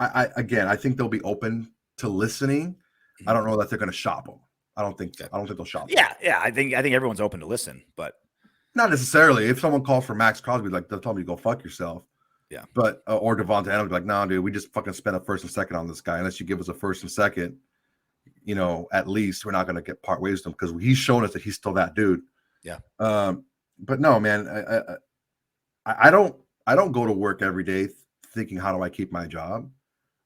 [SPEAKER 2] I think they'll be open to listening. I don't know that they're going to shop him. I don't think they'll shop him.
[SPEAKER 1] Yeah. I think everyone's open to listen, but
[SPEAKER 2] not necessarily. If someone called for Maxx Crosby, they'll tell me to go fuck yourself.
[SPEAKER 1] Yeah.
[SPEAKER 2] But or Davante Adams, like, nah, dude, we just fucking spent a first and second on this guy. Unless you give us a first and second, at least we're not going to get part ways with him, because he's shown us that he's still that dude.
[SPEAKER 1] Yeah.
[SPEAKER 2] But no, man, I don't go to work every day thinking, how do I keep my job?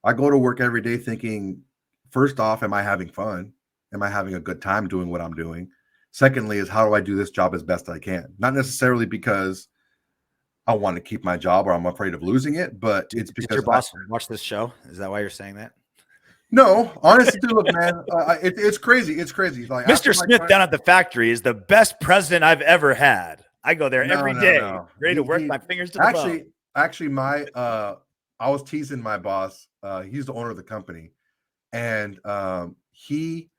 [SPEAKER 2] I go to work every day thinking, first off, am I having fun? Am I having a good time doing what I'm doing? Secondly, is how do I do this job as best I can? Not necessarily because I want to keep my job or I'm afraid of losing it, but it's because
[SPEAKER 1] your boss watch this show. Is that why you're saying that?
[SPEAKER 2] No, honestly, look, man, it's crazy. It's crazy. Like
[SPEAKER 1] Mr. Smith down at the factory is the best president I've ever had. I go there every day, ready to work my fingers to the bone.
[SPEAKER 2] Actually, I was teasing my boss. He's the owner of the company, and he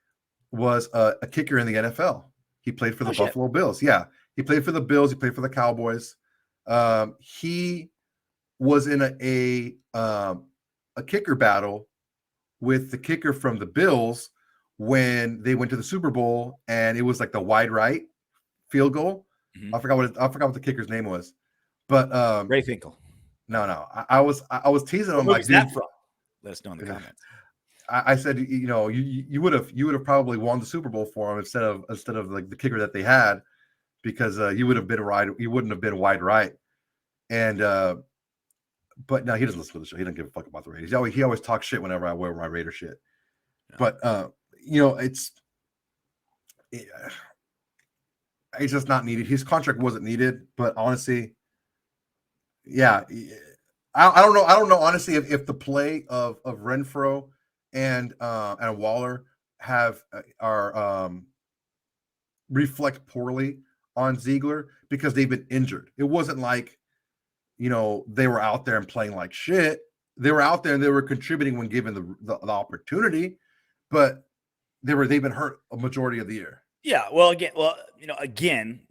[SPEAKER 2] was a kicker in the NFL. He played for the Buffalo Bills. Yeah, he played for the Bills. He played for the Cowboys. He was in a kicker battle with the kicker from the Bills when they went to the Super Bowl, and it was like the wide right field goal. Mm-hmm. I forgot what the kicker's name was, but
[SPEAKER 1] Ray Finkel.
[SPEAKER 2] No. I was teasing him.
[SPEAKER 1] Where's that from? Let us know in the comments.
[SPEAKER 2] I said, you would have probably won the Super Bowl for him instead of like the kicker that they had, because you wouldn't have been wide right. And but no, he doesn't listen to the show. He doesn't give a fuck about the Raiders. He always talks shit whenever I wear my Raider shit. Yeah. But it's just not needed. His contract wasn't needed, but honestly, yeah, I don't know. I don't know honestly if the play of Renfrow and Waller are reflect poorly on Ziegler because they've been injured. It wasn't like, they were out there and playing like shit. They were out there and they were contributing when given the opportunity, but they've been hurt a majority of the year.
[SPEAKER 1] Yeah. Well, again,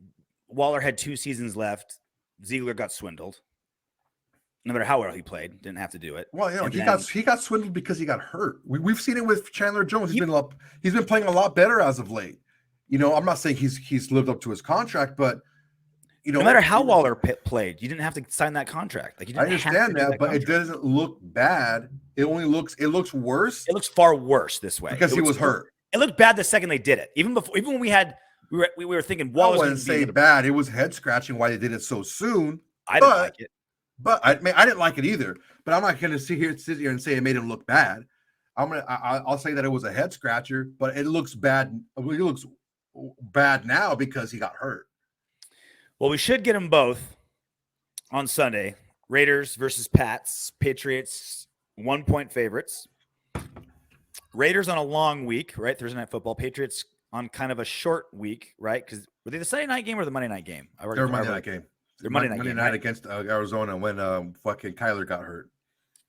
[SPEAKER 1] Waller had 2 seasons left. Ziegler got swindled. No matter how well he played, didn't have to do it.
[SPEAKER 2] Well, he got swindled because he got hurt. We've seen it with Chandler Jones. He's been playing a lot better as of late. I'm not saying he's lived up to his contract, but
[SPEAKER 1] no matter how Waller played, you didn't have to sign that contract. Like, you didn't.
[SPEAKER 2] I understand that, but it doesn't look bad. It looks worse.
[SPEAKER 1] It looks far worse this way
[SPEAKER 2] because he was hurt.
[SPEAKER 1] It looked bad the second they did it. Even when we were thinking
[SPEAKER 2] I
[SPEAKER 1] Waller's
[SPEAKER 2] wouldn't say bad. It was head scratching why they did it so soon.
[SPEAKER 1] I didn't like it.
[SPEAKER 2] But I didn't like it either. But I'm not going to sit here and say it made it look bad. I'll say that it was a head scratcher, but it looks bad. It looks bad now because he got hurt.
[SPEAKER 1] Well, we should get them both on Sunday. Raiders versus Pats. Patriots 1-point favorites. Raiders on a long week, right? Thursday Night Football. Patriots on kind of a short week, right? Because were they the Sunday night game or the Monday night game?
[SPEAKER 2] They're Monday night game.
[SPEAKER 1] They're Monday night
[SPEAKER 2] game, right? Against Arizona when fucking Kyler got hurt.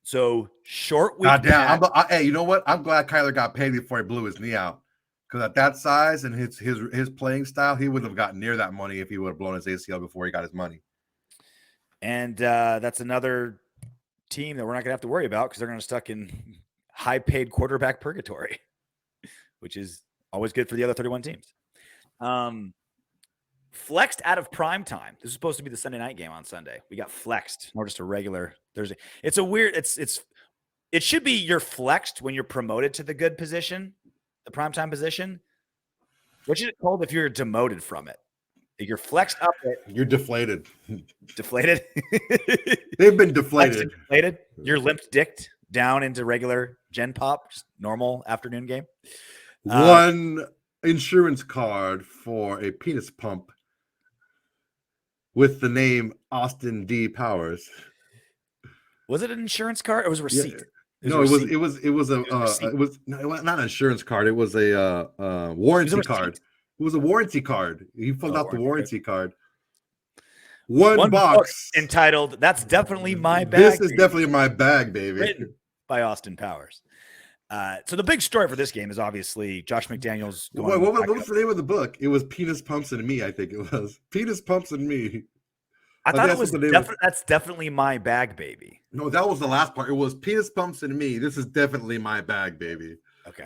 [SPEAKER 1] So short week.
[SPEAKER 2] Goddamn! Hey, you know what? I'm glad Kyler got paid before he blew his knee out. Because at that size and his playing style, he wouldn't have gotten near that money if he would have blown his ACL before he got his money.
[SPEAKER 1] And that's another team that we're not going to have to worry about because they're going to stuck in high-paid quarterback purgatory, which is always good for the other 31 teams. Flexed out of prime time. This is supposed to be the Sunday night game on Sunday. We got flexed, or just a regular Thursday. It's a weird. It should be you're flexed when you're promoted to the good position, the primetime position. What is it called if you're demoted from it? If you're flexed up,
[SPEAKER 2] you're deflated.
[SPEAKER 1] Deflated.
[SPEAKER 2] They've been deflated.
[SPEAKER 1] Deflated. You're limped dicked down into regular Gen Pop, just normal afternoon game.
[SPEAKER 2] One insurance card for a penis pump with the name Austin D. Powers.
[SPEAKER 1] Was it an insurance card or was it a receipt?
[SPEAKER 2] Yeah. It was not an insurance card. It was a warranty card. It was a warranty card. He filled out the warranty card. One box
[SPEAKER 1] entitled "That's Definitely My Bag."
[SPEAKER 2] This is definitely my bag, baby.
[SPEAKER 1] Written by Austin Powers. So the big story for this game is obviously Josh McDaniels.
[SPEAKER 2] What was the name of the book? It was Penis Pumps and Me. I think it was Penis Pumps and Me.
[SPEAKER 1] I thought it was That's Definitely My Bag, Baby.
[SPEAKER 2] No, that was the last part. It was Penis Pumps and Me. This is definitely my bag, baby.
[SPEAKER 1] Okay.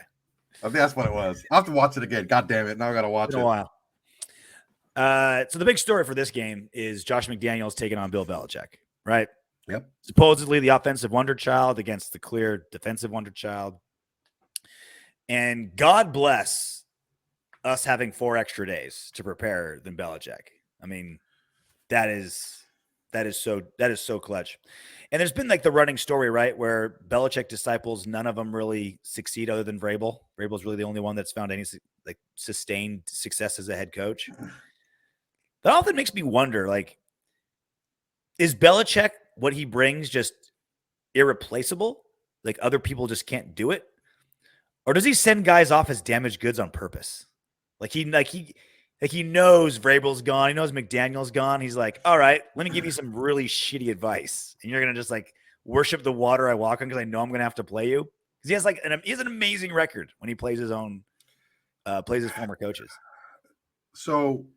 [SPEAKER 2] I think that's what it was. I'll have to watch it again. God damn it. Now I got to watch it.
[SPEAKER 1] In a while. So the big story for this game is Josh McDaniels taking on Bill Belichick, right?
[SPEAKER 2] Yep.
[SPEAKER 1] Supposedly the offensive wonder child against the clear defensive wonder child. And God bless us having 4 extra days to prepare than Belichick. I mean, that is so clutch. And there's been like the running story, right, where Belichick disciples, none of them really succeed other than Vrabel. Vrabel's really the only one that's found any like sustained success as a head coach. That often makes me wonder, like, is Belichick, what he brings, just irreplaceable? Like other people just can't do it? Or does he send guys off as damaged goods on purpose? Like he knows Vrabel's gone. He knows McDaniels gone. He's like, all right, let me give you some really shitty advice. And you're going to just like worship the water I walk on because I know I'm going to have to play you. Because he has like he has an amazing record when he plays his own, plays his former coaches.
[SPEAKER 2] So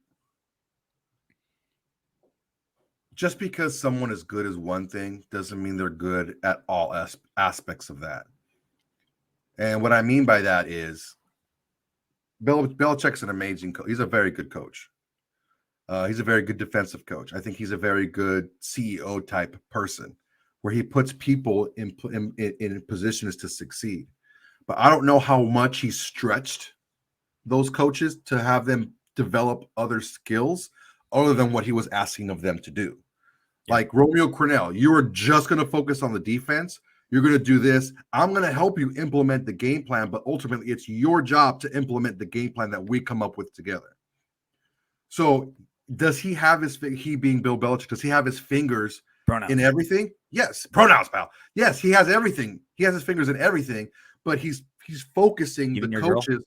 [SPEAKER 2] just because someone is good as one thing doesn't mean they're good at all aspects of that. And what I mean by that is Belichick's an amazing coach. He's a very good coach. He's a very good defensive coach. I think he's a very good CEO type person where he puts people in positions to succeed. But I don't know how much he stretched those coaches to have them develop other skills other than what he was asking of them to do. Yeah. Like Romeo Crennel, you are just going to focus on the defense. You're going to do this. I'm going to help you implement the game plan, but ultimately it's your job to implement the game plan that we come up with together. So does he have he being Bill Belichick, does he have his fingers in everything? Yes. Pronouns, pal. Yes, he has everything. He has his fingers in everything, but he's focusing the coaches. Girl?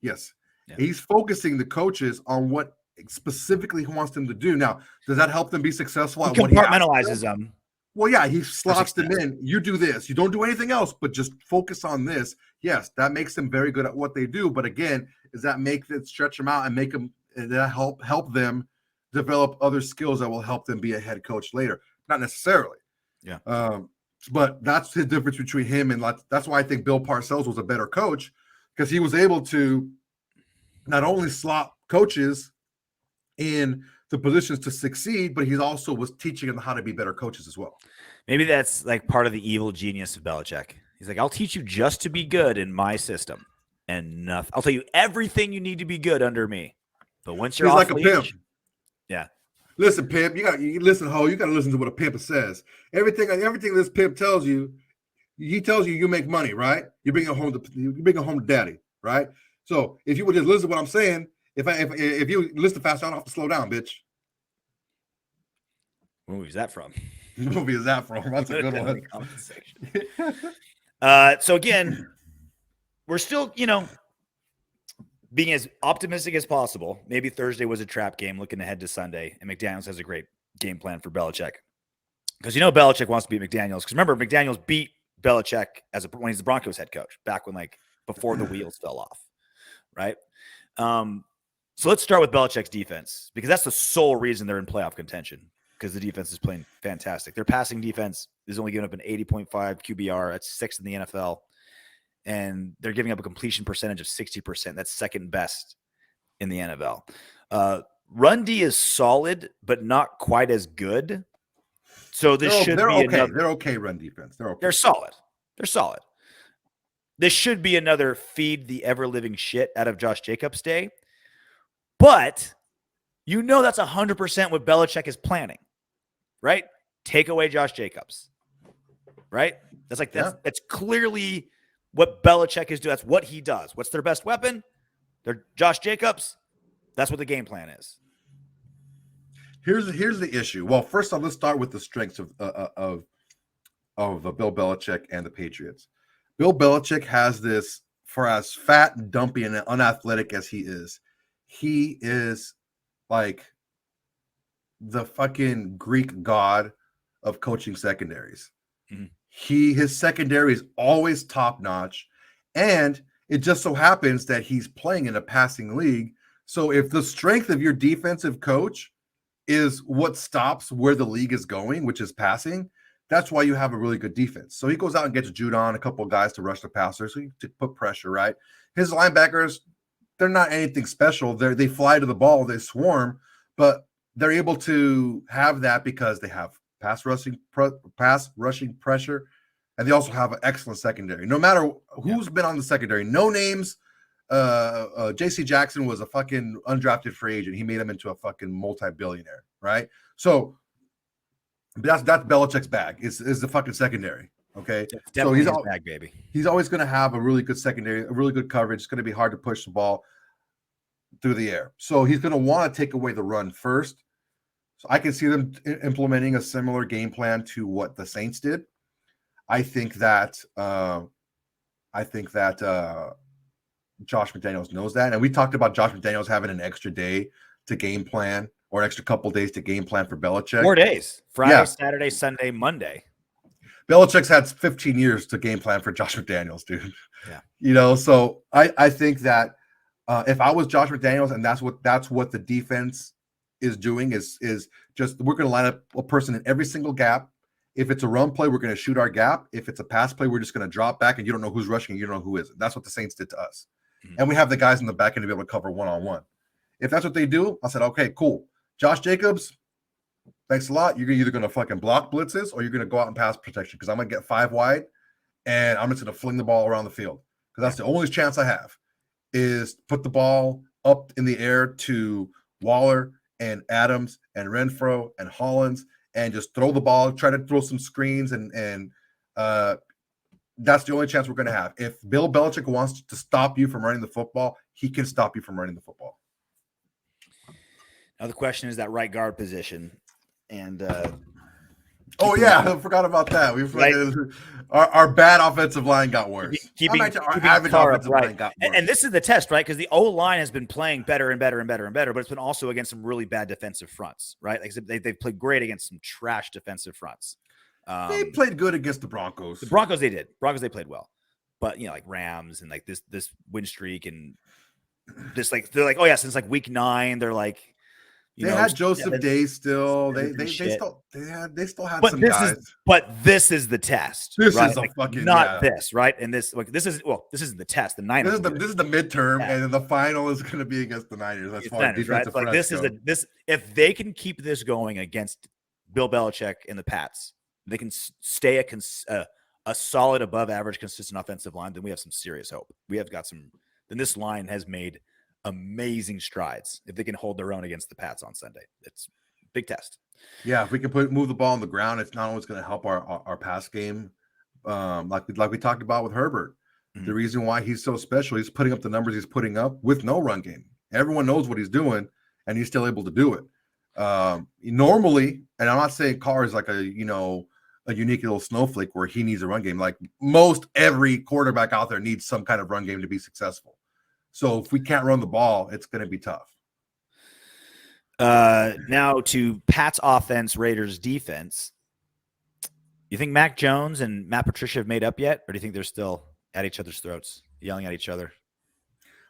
[SPEAKER 2] Yes. Yeah. He's focusing the coaches on what specifically he wants them to do. Now, does that help them be successful?
[SPEAKER 1] He compartmentalizes them.
[SPEAKER 2] Well, yeah, he slots them in. You do this. You don't do anything else, but just focus on this. Yes, that makes them very good at what they do. But again, does that make it stretch them out and make them and that help them develop other skills that will help them be a head coach later? Not necessarily.
[SPEAKER 1] Yeah.
[SPEAKER 2] But that's the difference between him and that's why I think Bill Parcells was a better coach, because he was able to not only slot coaches in the positions to succeed, but he also was teaching them how to be better coaches as well.
[SPEAKER 1] Maybe that's like part of the evil genius of Belichick. He's like, I'll teach you just to be good in my system. and nothing. I'll tell you everything you need to be good under me. But once you're
[SPEAKER 2] He's
[SPEAKER 1] off
[SPEAKER 2] like a
[SPEAKER 1] leash,
[SPEAKER 2] pimp.
[SPEAKER 1] yeah.
[SPEAKER 2] Listen, pimp, you listen, ho. You got to listen to what a pimp says. Everything this pimp tells you, he tells you make money, right? You bring it home to daddy, right? So if you would just listen to what I'm saying, if you listen fast, I don't have to slow down, bitch.
[SPEAKER 1] What movie is that from?
[SPEAKER 2] What movie is that from? That's a good one.
[SPEAKER 1] So again, we're still, being as optimistic as possible. Maybe Thursday was a trap game looking ahead to Sunday, and McDaniels has a great game plan for Belichick. Because Belichick wants to beat McDaniels. Because remember, McDaniels beat Belichick when he's the Broncos head coach, back when before the wheels fell off, right? So let's start with Belichick's defense, because that's the sole reason they're in playoff contention, because the defense is playing fantastic. Their passing defense is only giving up an 80.5 QBR. That's sixth in the NFL. And they're giving up a completion percentage of 60%. That's second best in the NFL. Run D is solid, but not quite as good. So they're okay.
[SPEAKER 2] They're okay run defense. They're okay.
[SPEAKER 1] They're solid. This should be another feed the ever-living shit out of Josh Jacobs day. But that's 100% what Belichick is planning, right? Take away Josh Jacobs, right? That's clearly what Belichick is doing. That's what he does. What's their best weapon? They're Josh Jacobs. That's what the game plan is.
[SPEAKER 2] Here's the issue. Well, first off, let's start with the strengths of Bill Belichick and the Patriots. Bill Belichick has this, for as fat and dumpy and unathletic as he is like the fucking Greek god of coaching secondaries. Mm-hmm. His secondary is always top notch, and it just so happens that he's playing in a passing league. So if the strength of your defensive coach is what stops where the league is going, which is passing, that's why you have a really good defense. So he goes out and gets Judon, a couple of guys to rush the passer, so to put pressure, right? His linebackers, they're not anything special. They fly to the ball, they swarm, but they're able to have that because they have pass rushing pressure, and they also have an excellent secondary. No matter who's been on the secondary, no names. J.C. Jackson was a fucking undrafted free agent. He made him into a fucking multi-billionaire, right? So that's Belichick's bag. Is the fucking secondary, okay?
[SPEAKER 1] So he's his bag, baby.
[SPEAKER 2] He's always going to have a really good secondary, a really good coverage. It's going to be hard to push the ball through the air. So he's going to want to take away the run first. So I can see them implementing a similar game plan to what the Saints did. I think that Josh McDaniels knows that. And we talked about Josh McDaniels having an extra day to game plan, or an extra couple days to game plan for Belichick.
[SPEAKER 1] 4 days. Friday, Saturday, Sunday, Monday.
[SPEAKER 2] Belichick's had 15 years to game plan for Josh McDaniels, dude. Yeah. So I think that if I was Josh McDaniels, and that's what the defense is doing, is just, we're going to line up a person in every single gap. If it's a run play, we're going to shoot our gap. If it's a pass play, we're just going to drop back, and you don't know who's rushing, and you don't know who isn't. That's what the Saints did to us. Mm-hmm. And we have the guys in the back end to be able to cover one-on-one. If that's what they do, I said, okay, cool. Josh Jacobs, thanks a lot. You're either going to fucking block blitzes, or you're going to go out and pass protection, because I'm going to get 5 wide, and I'm just going to fling the ball around the field, because that's the only chance I have, is put the ball up in the air to Waller and Adams and Renfrow and Hollins, and just throw the ball, try to throw some screens, and that's the only chance we're going to have. If Bill Belichick wants to stop you from running the football, he can stop you from running the football.
[SPEAKER 1] Now the question is that right guard position, and
[SPEAKER 2] I forgot about that. Our bad offensive line got worse.
[SPEAKER 1] Keeping our average offensive line got worse. And this is the test, right? Because the O line has been playing better and better and better and better, but it's been also against some really bad defensive fronts, right? Like they've played great against some trash defensive fronts.
[SPEAKER 2] They played good against the Broncos.
[SPEAKER 1] The Broncos, they did. They played well, but like Rams and like this win streak and this, like they're like, oh yeah, since like week 9, they're like.
[SPEAKER 2] They had Joseph Day still. They still had
[SPEAKER 1] but
[SPEAKER 2] some guys.
[SPEAKER 1] But this is the test.
[SPEAKER 2] This
[SPEAKER 1] right?
[SPEAKER 2] is a fucking
[SPEAKER 1] this, right? And this isn't the test. The Niners.
[SPEAKER 2] This is the midterm, and then the final is going to be against the Niners. That's fine.
[SPEAKER 1] Right? Like this. If they can keep this going against Bill Belichick and the Pats, they can stay a solid, above average, consistent offensive line. Then we have some serious hope. We have got some then this line has made amazing strides if they can hold their own against the Pats on Sunday. It's a big test.
[SPEAKER 2] Yeah, if we can move the ball on the ground, it's not always going to help our pass game. Like we talked about with Herbert. The reason why he's so special, he's putting up the numbers he's putting up with no run game. Everyone knows what he's doing, and he's still able to do it. Normally, and I'm not saying Carr is like a unique little snowflake where he needs a run game. Like most every quarterback out there needs some kind of run game to be successful. So if we can't run the ball, it's going to be tough.
[SPEAKER 1] Now to Pat's offense, Raiders defense. You think Mac Jones and Matt Patricia have made up yet, or do you think they're still at each other's throats, yelling at each other?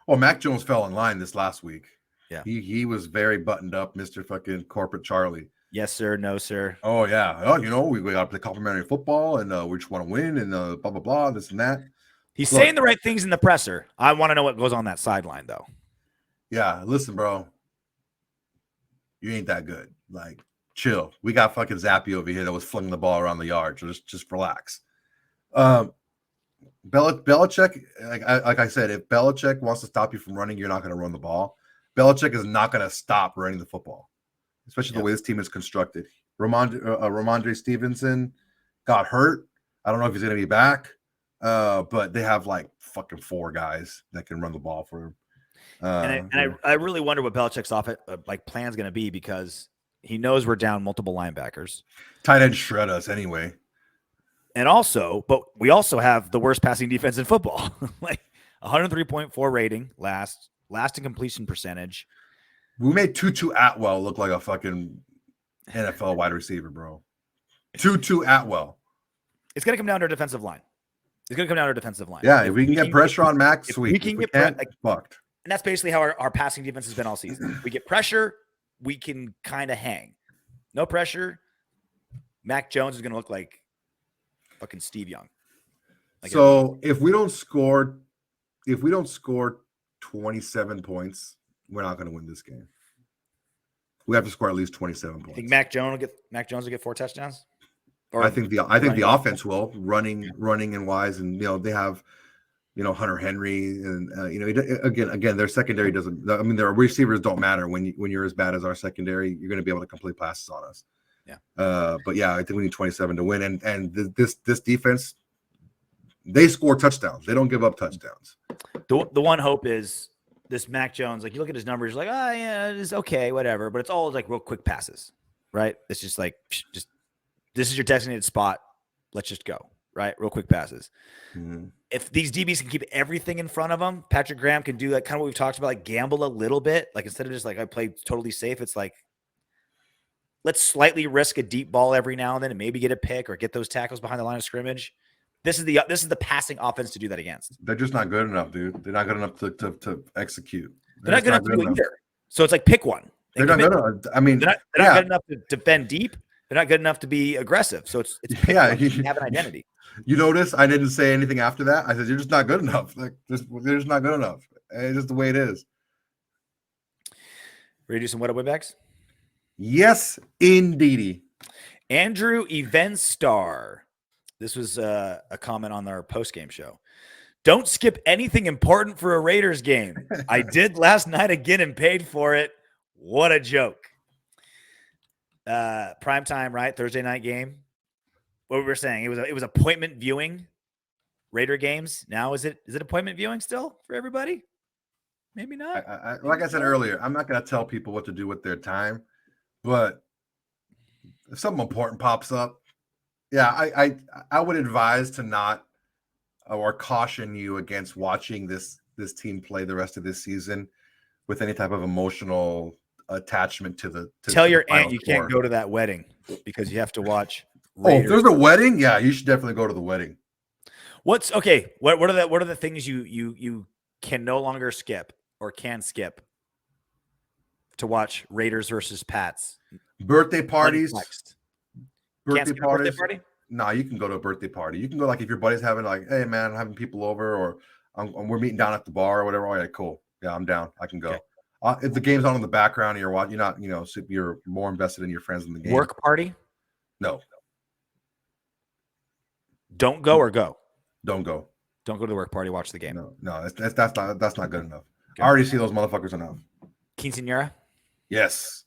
[SPEAKER 2] Well, Mac Jones fell in line this last week.
[SPEAKER 1] Yeah,
[SPEAKER 2] he was very buttoned up, Mr. fucking corporate Charlie.
[SPEAKER 1] Yes, sir. No, sir.
[SPEAKER 2] Oh yeah. Oh, we got to play complimentary football, and we just want to win, and blah blah blah, this and that.
[SPEAKER 1] He's saying the right things in the presser. I want to know what goes on that sideline, though.
[SPEAKER 2] Yeah, listen, bro. You ain't that good. Like, chill. We got fucking Zappy over here that was flinging the ball around the yard. So just relax. Belichick, like I said, if Belichick wants to stop you from running, you're not going to run the ball. Belichick is not going to stop running the football, especially the way this team is constructed. Ramondre Stevenson got hurt. I don't know if he's going to be back, but they have like fucking 4 guys that can run the ball for him.
[SPEAKER 1] I really wonder what Belichick's plan is going to be, because he knows we're down multiple linebackers.
[SPEAKER 2] Tight end shred us anyway.
[SPEAKER 1] And but we also have the worst passing defense in football. Like 103.4 rating, last in completion percentage.
[SPEAKER 2] We made Tutu Atwell look like a fucking NFL wide receiver, bro. Tutu Atwell.
[SPEAKER 1] It's going to come down to our defensive line.
[SPEAKER 2] Yeah, if we can get pressure on Max, sweet.
[SPEAKER 1] We can get
[SPEAKER 2] fucked.
[SPEAKER 1] And that's basically how our passing defense has been all season. We get pressure, we can kind of hang. No pressure, Mac Jones is going to look like fucking Steve Young.
[SPEAKER 2] So if we don't score 27 points, we're not going to win this game. We have to score at least 27 points.
[SPEAKER 1] I think Mac Jones will get 4 touchdowns.
[SPEAKER 2] Or I think the offense will running and wise, and they have Hunter Henry, and again their secondary doesn't. I mean, their receivers don't matter when you're as bad as our secondary. You're going to be able to complete passes on us.
[SPEAKER 1] Yeah.
[SPEAKER 2] But yeah, I think we need 27 to win, and this defense, they score touchdowns. They don't give up touchdowns.
[SPEAKER 1] The one hope is this Mac Jones. Like, you look at his numbers, like, oh yeah, it's okay, whatever. But it's all like real quick passes, right? It's just like this is your designated spot. Let's just go, right? Real quick passes.
[SPEAKER 2] Mm-hmm.
[SPEAKER 1] If these DBs can keep everything in front of them, Patrick Graham can do like kind of what we've talked about, like gamble a little bit. Like, instead of just like I play totally safe, it's like, let's slightly risk a deep ball every now and then and maybe get a pick or get those tackles behind the line of scrimmage. This is the passing offense to do that against.
[SPEAKER 2] They're just not good enough, dude. They're not good enough to execute.
[SPEAKER 1] They're not good enough to do either. So it's like, pick one.
[SPEAKER 2] They're not good enough. I mean,
[SPEAKER 1] they're not good enough to defend deep. They're not good enough to be aggressive. So it's you have an identity.
[SPEAKER 2] You notice I didn't say anything after that. I said, you're just not good enough. Like, they're just not good enough. It's just the way it is.
[SPEAKER 1] Ready to do some What Up Windbags?
[SPEAKER 2] Yes, indeedy.
[SPEAKER 1] Andrew Evenstar. This was a comment on our post-game show. Don't skip anything important for a Raiders game. I did last night again and paid for it. What a joke. Prime time, right? Thursday night game. What we were saying, it was appointment viewing. Raider games. Now is it appointment viewing still for everybody? Maybe not.
[SPEAKER 2] Like I said earlier, I'm not going to tell people what to do with their time, but if something important pops up, yeah, I would advise to not or caution you against watching this team play the rest of this season with any type of emotional attachment to the.
[SPEAKER 1] Tell your aunt you can't go to that wedding because you have to watch.
[SPEAKER 2] Raiders. Oh, if there's a wedding, yeah, you should definitely go to the wedding.
[SPEAKER 1] What's okay? What are the things you can no longer skip or can skip to watch Raiders versus Pats?
[SPEAKER 2] Birthday parties.
[SPEAKER 1] Birthday party?
[SPEAKER 2] Nah, you can go to a birthday party. You can go, like, if your buddy's having, like, hey man, I'm having people over, or we're meeting down at the bar or whatever. Oh yeah, cool. Yeah, I'm down. I can go. Okay. If the game's on in the background and you're watching, you're not, you're more invested in your friends in the game.
[SPEAKER 1] Work party?
[SPEAKER 2] No.
[SPEAKER 1] Don't go or go?
[SPEAKER 2] Don't go.
[SPEAKER 1] Don't go to the work party. Watch the game.
[SPEAKER 2] No, that's not good enough. Okay. I already see those motherfuckers enough.
[SPEAKER 1] Quinceañera?
[SPEAKER 2] Yes.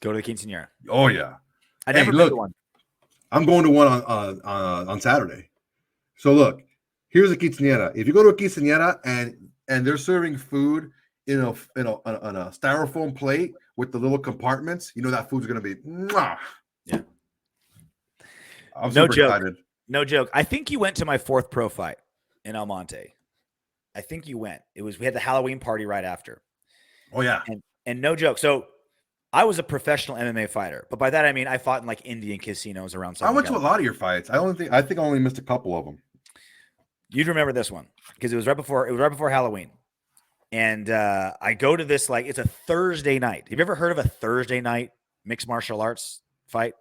[SPEAKER 1] Go to the quinceañera.
[SPEAKER 2] Oh yeah.
[SPEAKER 1] I never been to one.
[SPEAKER 2] I'm going to one on Saturday. So look, here's a quinceañera. If you go to a quinceañera and they're serving food in a styrofoam plate with the little compartments, you know that food's gonna be mwah.
[SPEAKER 1] Yeah.
[SPEAKER 2] I'm super excited.
[SPEAKER 1] No joke. I think you went to my 4th pro fight in El Monte. I think you went. We had the Halloween party right after.
[SPEAKER 2] Oh yeah.
[SPEAKER 1] And no joke. So I was a professional MMA fighter, but by that I mean I fought in like Indian casinos around.
[SPEAKER 2] I went to a lot of your fights. I think I only missed a couple of them.
[SPEAKER 1] You'd remember this one because it was right before Halloween, and I go to this it's a Thursday night. Have you ever heard of a Thursday night mixed martial arts fight?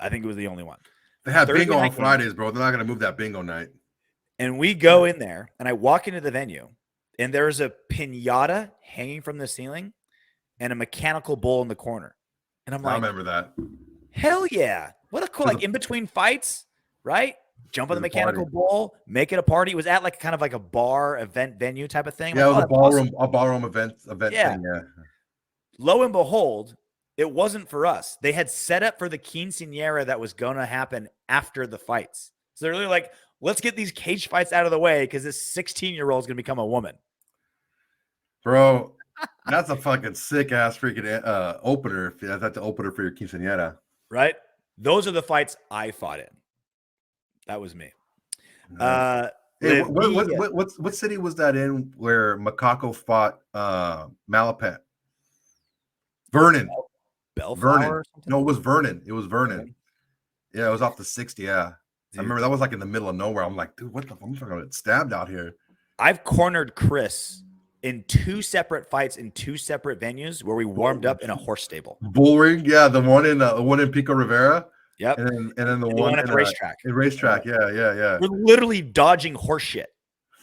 [SPEAKER 1] I think it was the only one.
[SPEAKER 2] They have Thursday bingo on Fridays, bro. They're not gonna move that bingo night.
[SPEAKER 1] And we go in there, and I walk into the venue, and there's a piñata hanging from the ceiling, and a mechanical bull in the corner. And I'm like,
[SPEAKER 2] I remember that.
[SPEAKER 1] Hell yeah! What a cool in between fights, right? Jump on the mechanical bull, make it a party. It was at kind of a bar event venue type of thing.
[SPEAKER 2] Yeah, it was a ballroom event thing. Yeah.
[SPEAKER 1] Lo and behold, it wasn't for us. They had set up for the quinceañera that was going to happen after the fights. So they're really like, let's get these cage fights out of the way because this 16-year-old is going to become a woman.
[SPEAKER 2] Bro, that's a fucking sick ass freaking opener. That's the opener for your quinceañera,
[SPEAKER 1] right? Those are the fights I fought in. That was me.
[SPEAKER 2] Hey, what city was that in where Macaco fought Malapet? Vernon.
[SPEAKER 1] Bellflower.
[SPEAKER 2] Vernon. No, it was Vernon. Okay. Yeah, it was off the 60. Yeah, dude. I remember that was in the middle of nowhere. I'm like, dude, what the fuck? I'm gonna get stabbed out here.
[SPEAKER 1] I've cornered Chris in 2 separate fights in 2 separate venues where we warmed up in a horse stable.
[SPEAKER 2] Bullring, yeah, the one in Pico Rivera.
[SPEAKER 1] Yep.
[SPEAKER 2] And then the one
[SPEAKER 1] at the racetrack.
[SPEAKER 2] Yeah.
[SPEAKER 1] We're literally dodging horse shit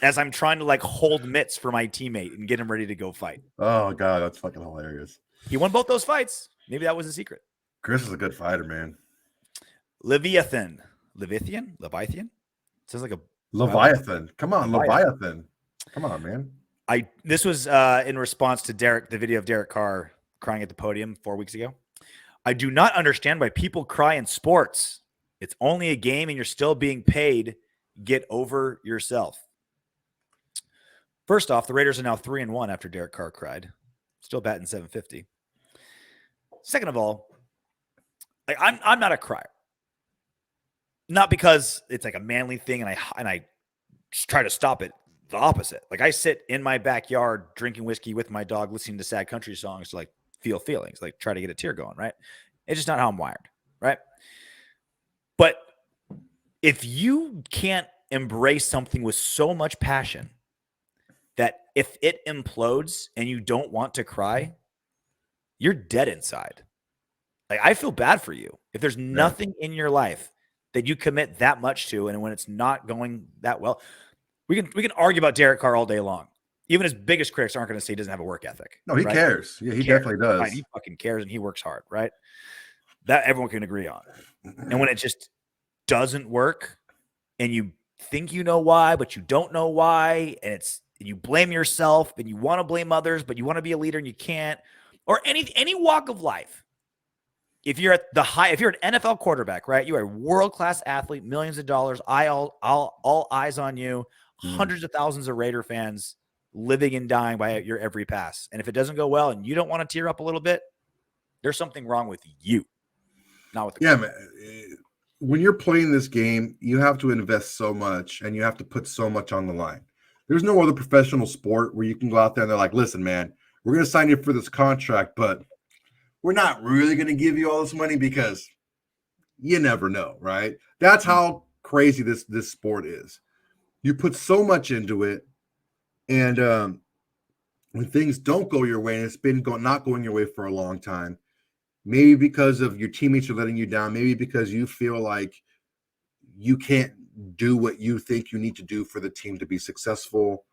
[SPEAKER 1] as I'm trying to hold mitts for my teammate and get him ready to go fight.
[SPEAKER 2] Oh god, that's fucking hilarious.
[SPEAKER 1] He won both those fights. Maybe that was the secret.
[SPEAKER 2] Chris is a good fighter, man.
[SPEAKER 1] Leviathan. Sounds like a
[SPEAKER 2] Leviathan. Come on, Leviathan. Come on, man.
[SPEAKER 1] This was in response to the video of Derek Carr crying at the podium 4 weeks ago. I do not understand why people cry in sports. It's only a game and you're still being paid. Get over yourself. First off, the Raiders are now 3-1 after Derek Carr cried. Still batting .750. Second of all, I'm not a crier. Not because it's a manly thing and I just try to stop it. The opposite. I sit in my backyard drinking whiskey with my dog, listening to sad country songs to feel feelings, try to get a tear going, right? It's just not how I'm wired, right? But if you can't embrace something with so much passion that if it implodes and you don't want to cry, you're dead inside. I feel bad for you. If there's nothing in your life that you commit that much to, and when it's not going that well, we can argue about Derek Carr all day long. Even his biggest critics aren't going to say he doesn't have a work ethic.
[SPEAKER 2] No, he cares. Yeah, he definitely does.
[SPEAKER 1] Right? He fucking cares and he works hard, right? That everyone can agree on. And when it just doesn't work and you think you know why, but you don't know why, and you blame yourself and you want to blame others, but you want to be a leader and you can't, or any walk of life. If you're at if you're an NFL quarterback, right? You are a world-class athlete, millions of dollars, all eyes on you, hundreds of thousands of Raider fans living and dying by your every pass. And if it doesn't go well and you don't want to tear up a little bit, there's something wrong with you, not with the
[SPEAKER 2] man. When you're playing this game, you have to invest so much and you have to put so much on the line. There's no other professional sport where you can go out there and they're like, listen, man, we're going to sign you for this contract, but we're not really going to give you all this money because you never know, right? That's how crazy this sport is. You put so much into it, and when things don't go your way, and it's been not going your way for a long time, maybe because of your teammates are letting you down, maybe because you feel like you can't do what you think you need to do for the team to be successful.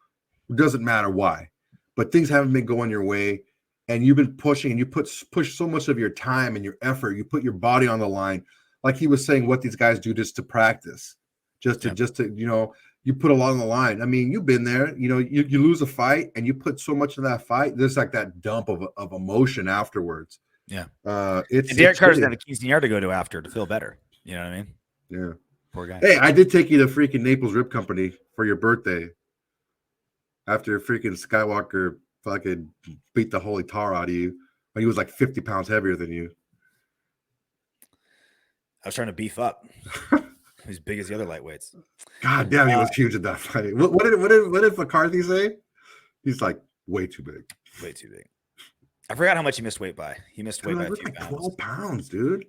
[SPEAKER 2] It doesn't matter why, but things haven't been going your way, and you've been pushing, and you push so much of your time and your effort. You put your body on the line, like he was saying, what these guys do just to practice, just to you put a lot on the line. I mean, you've been there. You know, you lose a fight and you put so much in that fight. There's like that dump of emotion afterwards.
[SPEAKER 1] Yeah.
[SPEAKER 2] It's
[SPEAKER 1] and Derek Carr doesn't
[SPEAKER 2] hitting.
[SPEAKER 1] have a quinceañera to go to after to feel better. You know what I mean?
[SPEAKER 2] Yeah.
[SPEAKER 1] Poor guy.
[SPEAKER 2] Hey, I did take you to freaking Naples Rib Company for your birthday. After freaking Skywalker fucking beat the holy tar out of you when he was like 50 pounds heavier than you.
[SPEAKER 1] I was trying to beef up. He's big as the other lightweights.
[SPEAKER 2] God damn, he was huge in that fight. What did McCarthy say? He's like way too big.
[SPEAKER 1] Way too big. I forgot how much he missed weight by. He missed weight by a few
[SPEAKER 2] like
[SPEAKER 1] pounds.
[SPEAKER 2] 12 pounds, dude.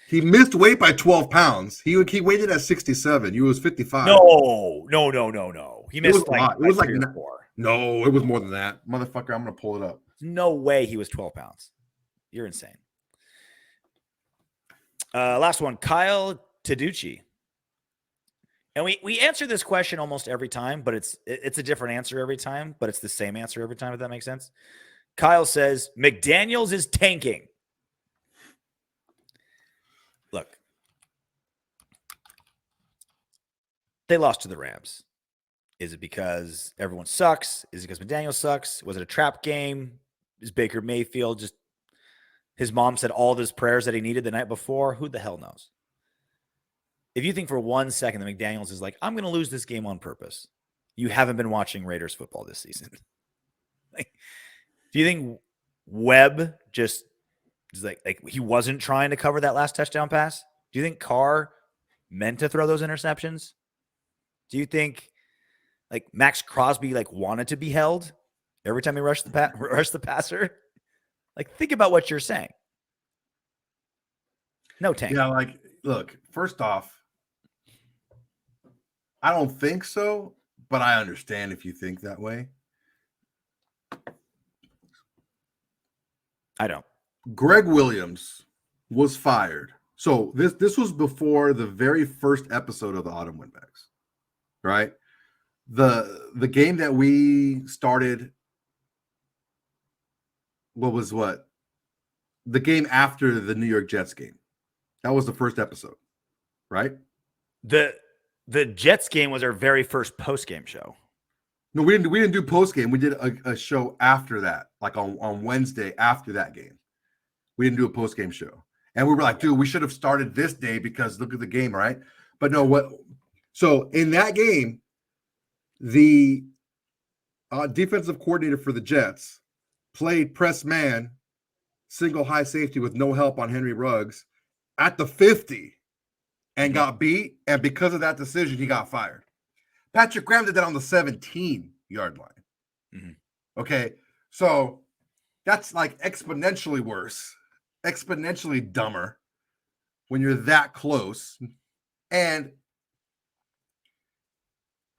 [SPEAKER 2] He missed weight by 12 pounds. He weighted at 67. You was 55.
[SPEAKER 1] No. He missed
[SPEAKER 2] it was like
[SPEAKER 1] 4.
[SPEAKER 2] No, it was more than that. Motherfucker, I'm gonna pull it up.
[SPEAKER 1] No way he was 12 pounds. You're insane. Last one, Kyle Taducci. And we answer this question almost every time, but it's a different answer every time, but it's the same answer every time, if that makes sense. Kyle says, McDaniels is tanking. Look, they lost to the Rams. Is it because everyone sucks? Is it because McDaniels sucks? Was it a trap game? Is Baker Mayfield just his mom said all of his prayers that he needed the night before? Who the hell knows? If you think for 1 second that McDaniels is like, I'm going to lose this game on purpose, you haven't been watching Raiders football this season. Do you think Webb just is like he wasn't trying to cover that last touchdown pass? Do you think Carr meant to throw those interceptions? Do you think like Maxx Crosby like wanted to be held every time he rushed the passer? Like, think about what you're saying. No tank.
[SPEAKER 2] Yeah, like, look, first off, I don't think so, but I understand if you think that way.
[SPEAKER 1] I don't.
[SPEAKER 2] Greg Williams was fired. So this was before the very first episode of the Autumn Windbags, right? The game that we started, the game after the New York Jets game. That was the first episode, right?
[SPEAKER 1] The Jets game was our very first post-game show.
[SPEAKER 2] No, we didn't do post-game. We did a show after that, like on Wednesday after that game. We didn't do a post-game show. And we were like, dude, we should have started this day because look at the game, right? But no, what? So in that game, the defensive coordinator for the Jets played press man, single high safety with no help on Henry Ruggs at the 50 and got beat. And because of that decision, he got fired. Patrick Graham did that on the 17-yard line. Mm-hmm. Okay, so that's like exponentially worse, exponentially dumber when you're that close. And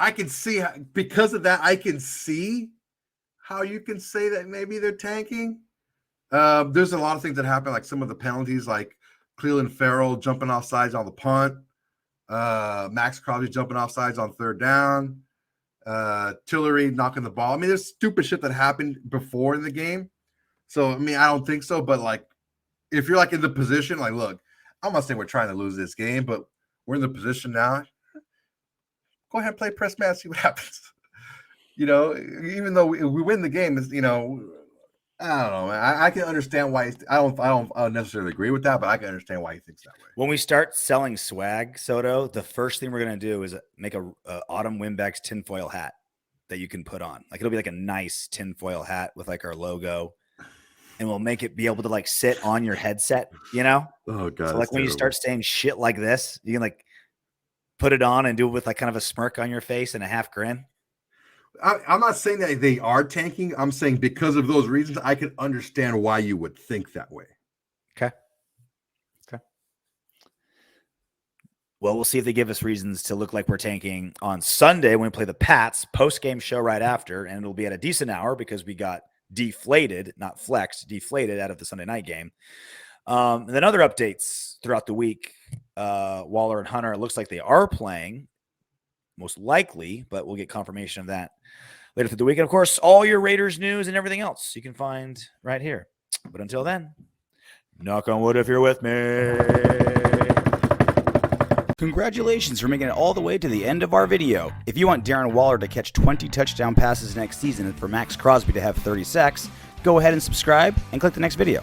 [SPEAKER 2] I can see, because of that, I can see how you can say that maybe they're tanking. There's a lot of things that happen, like some of the penalties, like Cleveland Farrell jumping off sides on the punt, Maxx Crosby jumping off sides on third down, Tillery knocking the ball. I mean, there's stupid shit that happened before in the game. So, I mean, I don't think so. But, like, if you're, like, in the position, like, look, I'm not saying we're trying to lose this game, but we're in the position now. Go ahead and play press man, see what happens. You know, even though we win the game, you know, I don't know. I can understand why. I don't necessarily agree with that, but I can understand why he thinks that way.
[SPEAKER 1] When we start selling swag, Soto, the first thing we're gonna do is make a Autumn Windbags tinfoil hat that you can put on. Like, it'll be like a nice tinfoil hat with like our logo, and we'll make it be able to like sit on your headset. You know?
[SPEAKER 2] Oh god!
[SPEAKER 1] So like when you start saying shit like this, you can like put it on and do it with like kind of a smirk on your face and a half grin.
[SPEAKER 2] I'm not saying that they are tanking. I'm saying because of those reasons, I can understand why you would think that way.
[SPEAKER 1] Okay. Well, we'll see if they give us reasons to look like we're tanking on Sunday when we play the Pats, post-game show right after, and it'll be at a decent hour because we got deflated, not flexed, deflated out of the Sunday night game. And then other updates throughout the week. Waller and Hunter, it looks like they are playing, most likely, but we'll get confirmation of that later through the week. And, of course, all your Raiders news and everything else you can find right here. But until then, knock on wood if you're with me. Congratulations for making it all the way to the end of our video. If you want Darren Waller to catch 20 touchdown passes next season and for Maxx Crosby to have 30 sacks, go ahead and subscribe and click the next video.